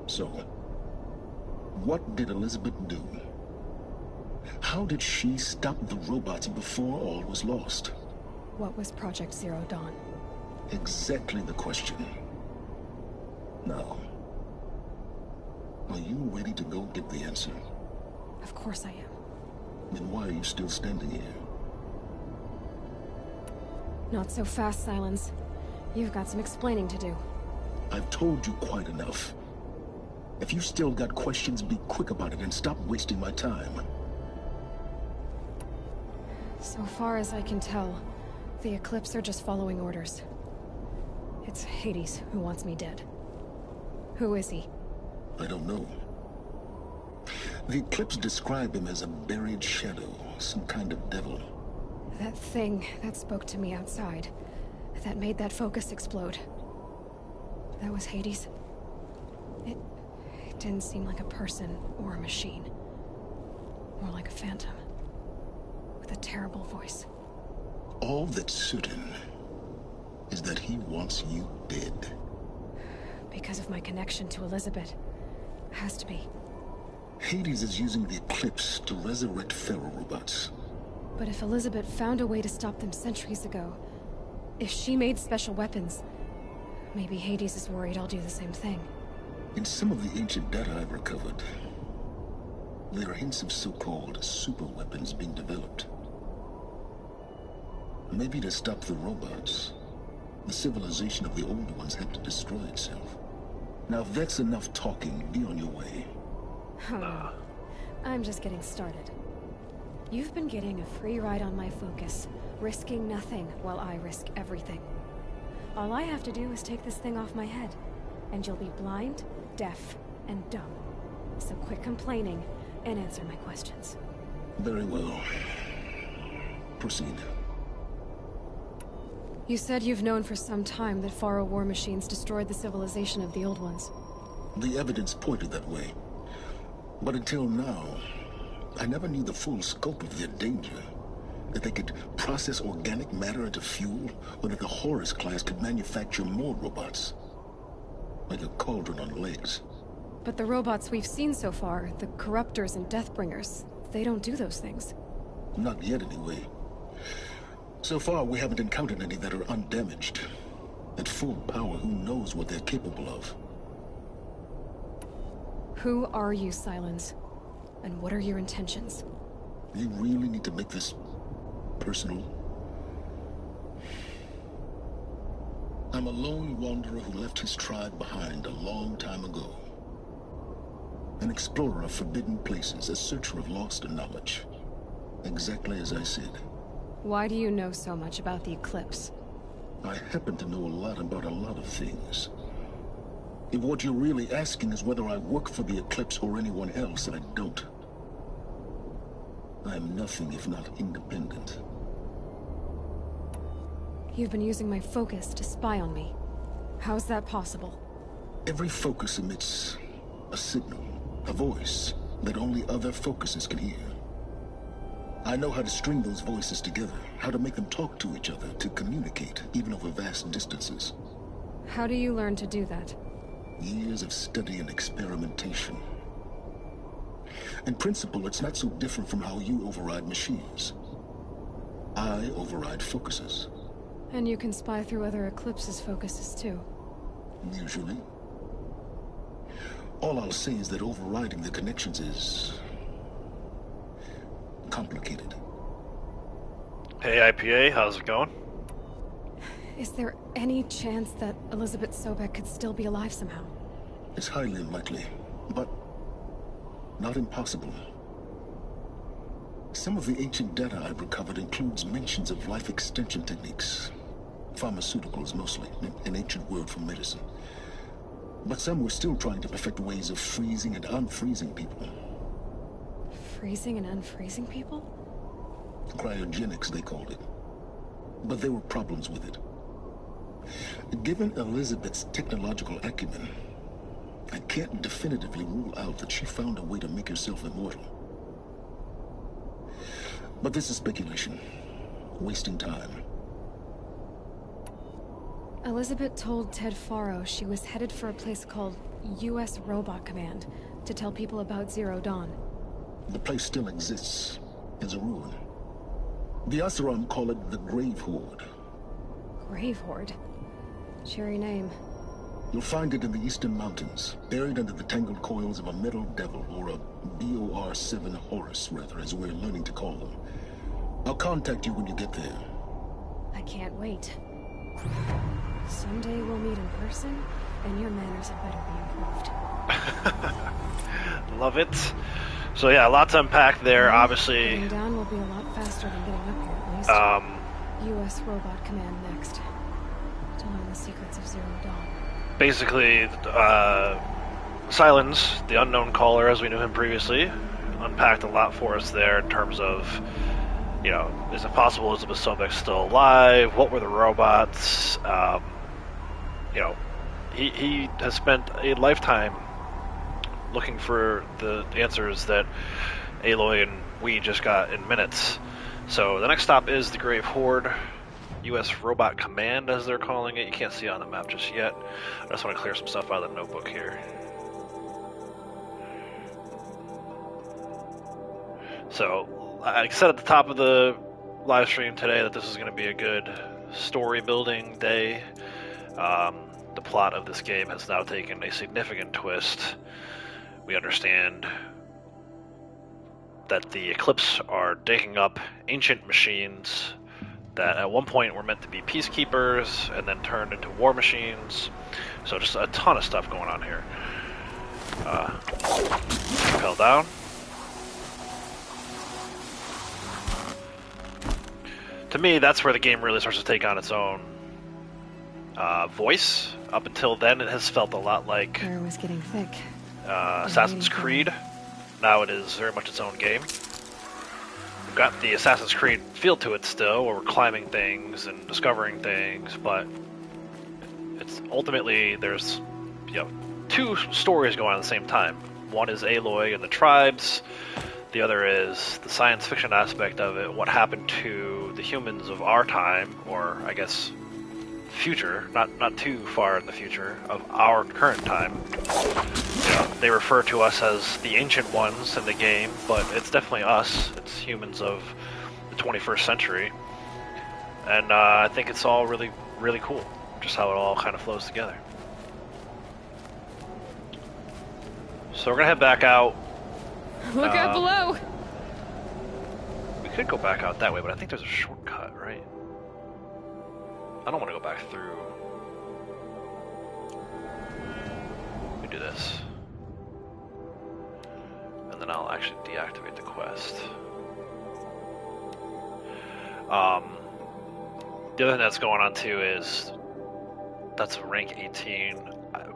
So, what did Elizabeth do? How did she stop the robots before all was lost? What was Project Zero Dawn? Exactly the question. Now, are you ready to go get the answer? Of course I am. Then why are you still standing here? Not so fast, Silence. You've got some explaining to do. I've told you quite enough. If you've still got questions, be quick about it and stop wasting my time. So far as I can tell, the Eclipse are just following orders. It's Hades who wants me dead. Who is he? I don't know. The Eclipse describe him as a buried shadow, some kind of devil. That thing that spoke to me outside, that made that focus explode. That was Hades. It didn't seem like a person or a machine. More like a phantom. With a terrible voice. All that's certain is that he wants you dead. Because of my connection to Elizabeth. Has to be. Hades is using the Eclipse to resurrect Pharaoh robots. But if Elizabeth found a way to stop them centuries ago, if she made special weapons, maybe Hades is worried I'll do the same thing. In some of the ancient data I've recovered, there are hints of so-called super weapons being developed. Maybe to stop the robots, the civilization of the old ones had to destroy itself. Now if that's enough talking, be on your way. I'm just getting started. You've been getting a free ride on my focus, risking nothing while I risk everything. All I have to do is take this thing off my head, and you'll be blind, deaf, and dumb. So quit complaining and answer my questions. Very well. Proceed. You said you've known for some time that Pharaoh war machines destroyed the civilization of the Old Ones. The evidence pointed that way. But until now, I never knew the full scope of their danger. That they could process organic matter into fuel, or that the Horus class could manufacture more robots. Like a cauldron on legs. But the robots we've seen so far, the Corruptors and Deathbringers, they don't do those things. Not yet, anyway. So far, we haven't encountered any that are undamaged. At full power, who knows what they're capable of? Who are you, Silence? And what are your intentions? You really need to make this personal? I'm a lone wanderer who left his tribe behind a long time ago. An explorer of forbidden places, a searcher of lost knowledge. Exactly as I said. Why do you know so much about the Eclipse? I happen to know a lot about a lot of things. If what you're really asking is whether I work for the Eclipse or anyone else, I don't. I am nothing if not independent. You've been using my focus to spy on me. How's that possible? Every focus emits a signal, a voice, that only other focuses can hear. I know how to string those voices together, how to make them talk to each other, to communicate, even over vast distances. How do you learn to do that? Years of study and experimentation. In principle, it's not so different from how you override machines. I override focuses. And you can spy through other Eclipse's focuses too. Usually. All I'll say is that overriding the connections is complicated. Hey IPA, how's it going? Is there any chance that Elizabeth Sobek could still be alive somehow? It's highly unlikely, but not impossible. Some of the ancient data I've recovered includes mentions of life extension techniques. Pharmaceuticals mostly, an ancient word for medicine. But some were still trying to perfect ways of freezing and unfreezing people. Freezing and unfreezing people? Cryogenics, they called it. But there were problems with it. Given Elizabeth's technological acumen, I can't definitively rule out that she found a way to make herself immortal. But this is speculation. Wasting time. Elizabeth told Ted Faro she was headed for a place called U.S. Robot Command to tell people about Zero Dawn. The place still exists as a ruin. The Oseram call it the Grave Horde. Grave Horde? Cheery name. You'll find it in the Eastern Mountains, buried under the tangled coils of a metal devil, or a BOR-7 Horus, rather, as we're learning to call them. I'll contact you when you get there. I can't wait. Someday we'll meet in person, and your manners had better be improved. Love it. So yeah, a lot to unpack there, obviously. Getting down will be a lot faster than getting up here, at least. U.S. Robot Command next. To learn the secrets of Zero Dawn. Basically, Silence, the unknown caller as we knew him previously, unpacked a lot for us there in terms of, you know, is it possible Elizabeth Sobek's still alive? What were the robots? You know, he has spent a lifetime looking for the answers that Aloy and we just got in minutes. So the next stop is the Grave Horde, U.S. Robot Command as they're calling it. You can't see it on the map just yet. I just want to clear some stuff out of the notebook here. So, I said at the top of the live stream today that this is going to be a good story building day. The plot of this game has now taken a significant twist. We understand that the Eclipse are digging up ancient machines that at one point were meant to be peacekeepers and then turned into war machines. So just a ton of stuff going on here. Rappel down. To me, that's where the game really starts to take on its own voice. Up until then, it has felt a lot like Air was getting thick. Assassin's Creed. Now it is very much its own game. We've got the Assassin's Creed feel to it still, where we're climbing things and discovering things, but it's ultimately there's, you know, two stories going on at the same time. One is Aloy and the tribes. The other is the science fiction aspect of it, what happened to the humans of our time, or I guess future, not too far in the future, of our current time. You know, they refer to us as the ancient ones in the game, but it's definitely us. It's humans of the 21st century. And I think it's all really, really cool, just how it all kind of flows together. So we're going to head back out. Look out below! We could go back out that way, but I think there's a shortcut, right? I don't want to go back through. We do this. And then I'll actually deactivate the quest. The other thing that's going on too is that's rank 18.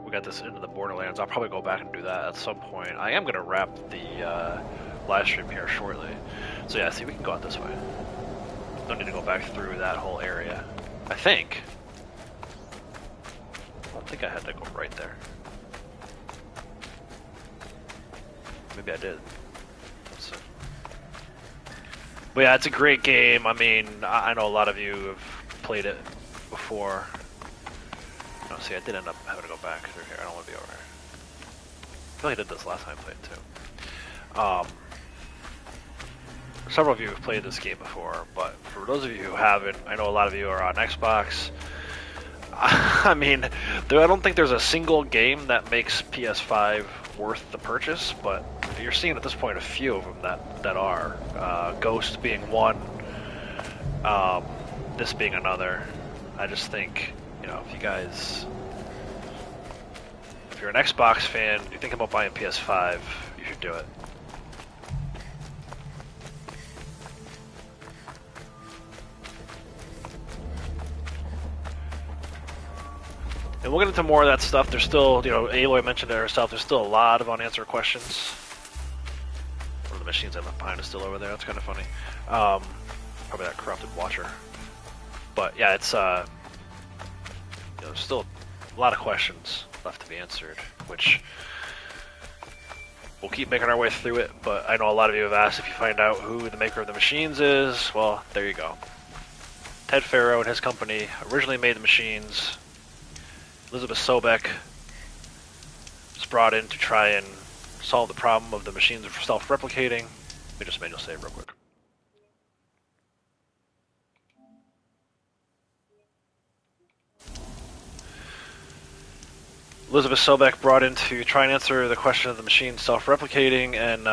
We got this into the Borderlands. I'll probably go back and do that at some point. I am going to wrap the live stream here shortly. So yeah, see, we can go out this way. Don't need to go back through that whole area. I think. I don't think I had to go right there. Maybe I did. Let's see. But yeah, it's a great game. I mean, I know a lot of you have played it before. No, see, I did end up having to go back through here. I don't want to be over here. I feel like I did this last time I played it too. Several of you have played this game before, but for those of you who haven't, I know a lot of you are on Xbox. I mean, I don't think there's a single game that makes PS5 worth the purchase, but you're seeing at this point a few of them that are. Ghost being one. This being another. I just think, you know, if you guys, if you're an Xbox fan, you're thinking about buying PS5, you should do it. And we'll get into more of that stuff. There's still, you know, Aloy mentioned it herself, there's still a lot of unanswered questions. One of the machines I left behind is still over there, that's kind of funny. Probably that corrupted watcher. But yeah, it's, you know, there's still a lot of questions left to be answered, which we'll keep making our way through it, but I know a lot of you have asked if you find out who the maker of the machines is. Well, there you go. Ted Faro and his company originally made the machines. Elizabeth Sobek was brought in to try and solve the problem of the machines self-replicating. Let me just manual save real quick. Elizabeth Sobek brought in to try and answer the question of the machine self-replicating, and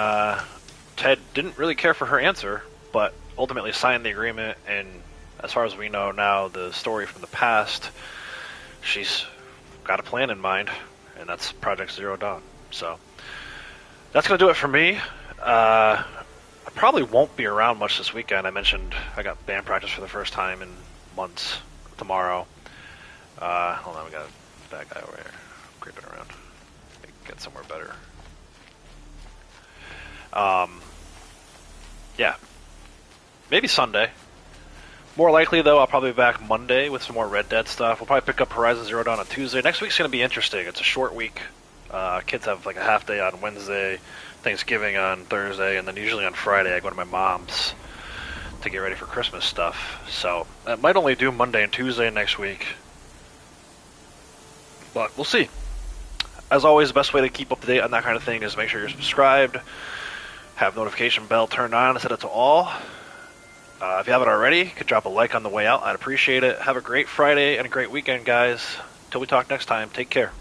Ted didn't really care for her answer, but ultimately signed the agreement, and as far as we know now, the story from the past, she's got a plan in mind, and that's Project Zero Dawn. So that's going to do it for me. I probably won't be around much this weekend. I mentioned I got band practice for the first time in months tomorrow. Hold on, we got a bad guy over here creeping around. Get somewhere better. Yeah, maybe Sunday. More likely, though, I'll probably be back Monday with some more Red Dead stuff. We'll probably pick up Horizon Zero Dawn on Tuesday. Next week's going to be interesting. It's a short week. Kids have like a half day on Wednesday, Thanksgiving on Thursday, and then usually on Friday I go to my mom's to get ready for Christmas stuff. So I might only do Monday and Tuesday next week. But we'll see. As always, the best way to keep up to date on that kind of thing is make sure you're subscribed, have notification bell turned on, and set it to all. If you haven't already, you could drop a like on the way out. I'd appreciate it. Have a great Friday and a great weekend, guys. Till we talk next time, take care.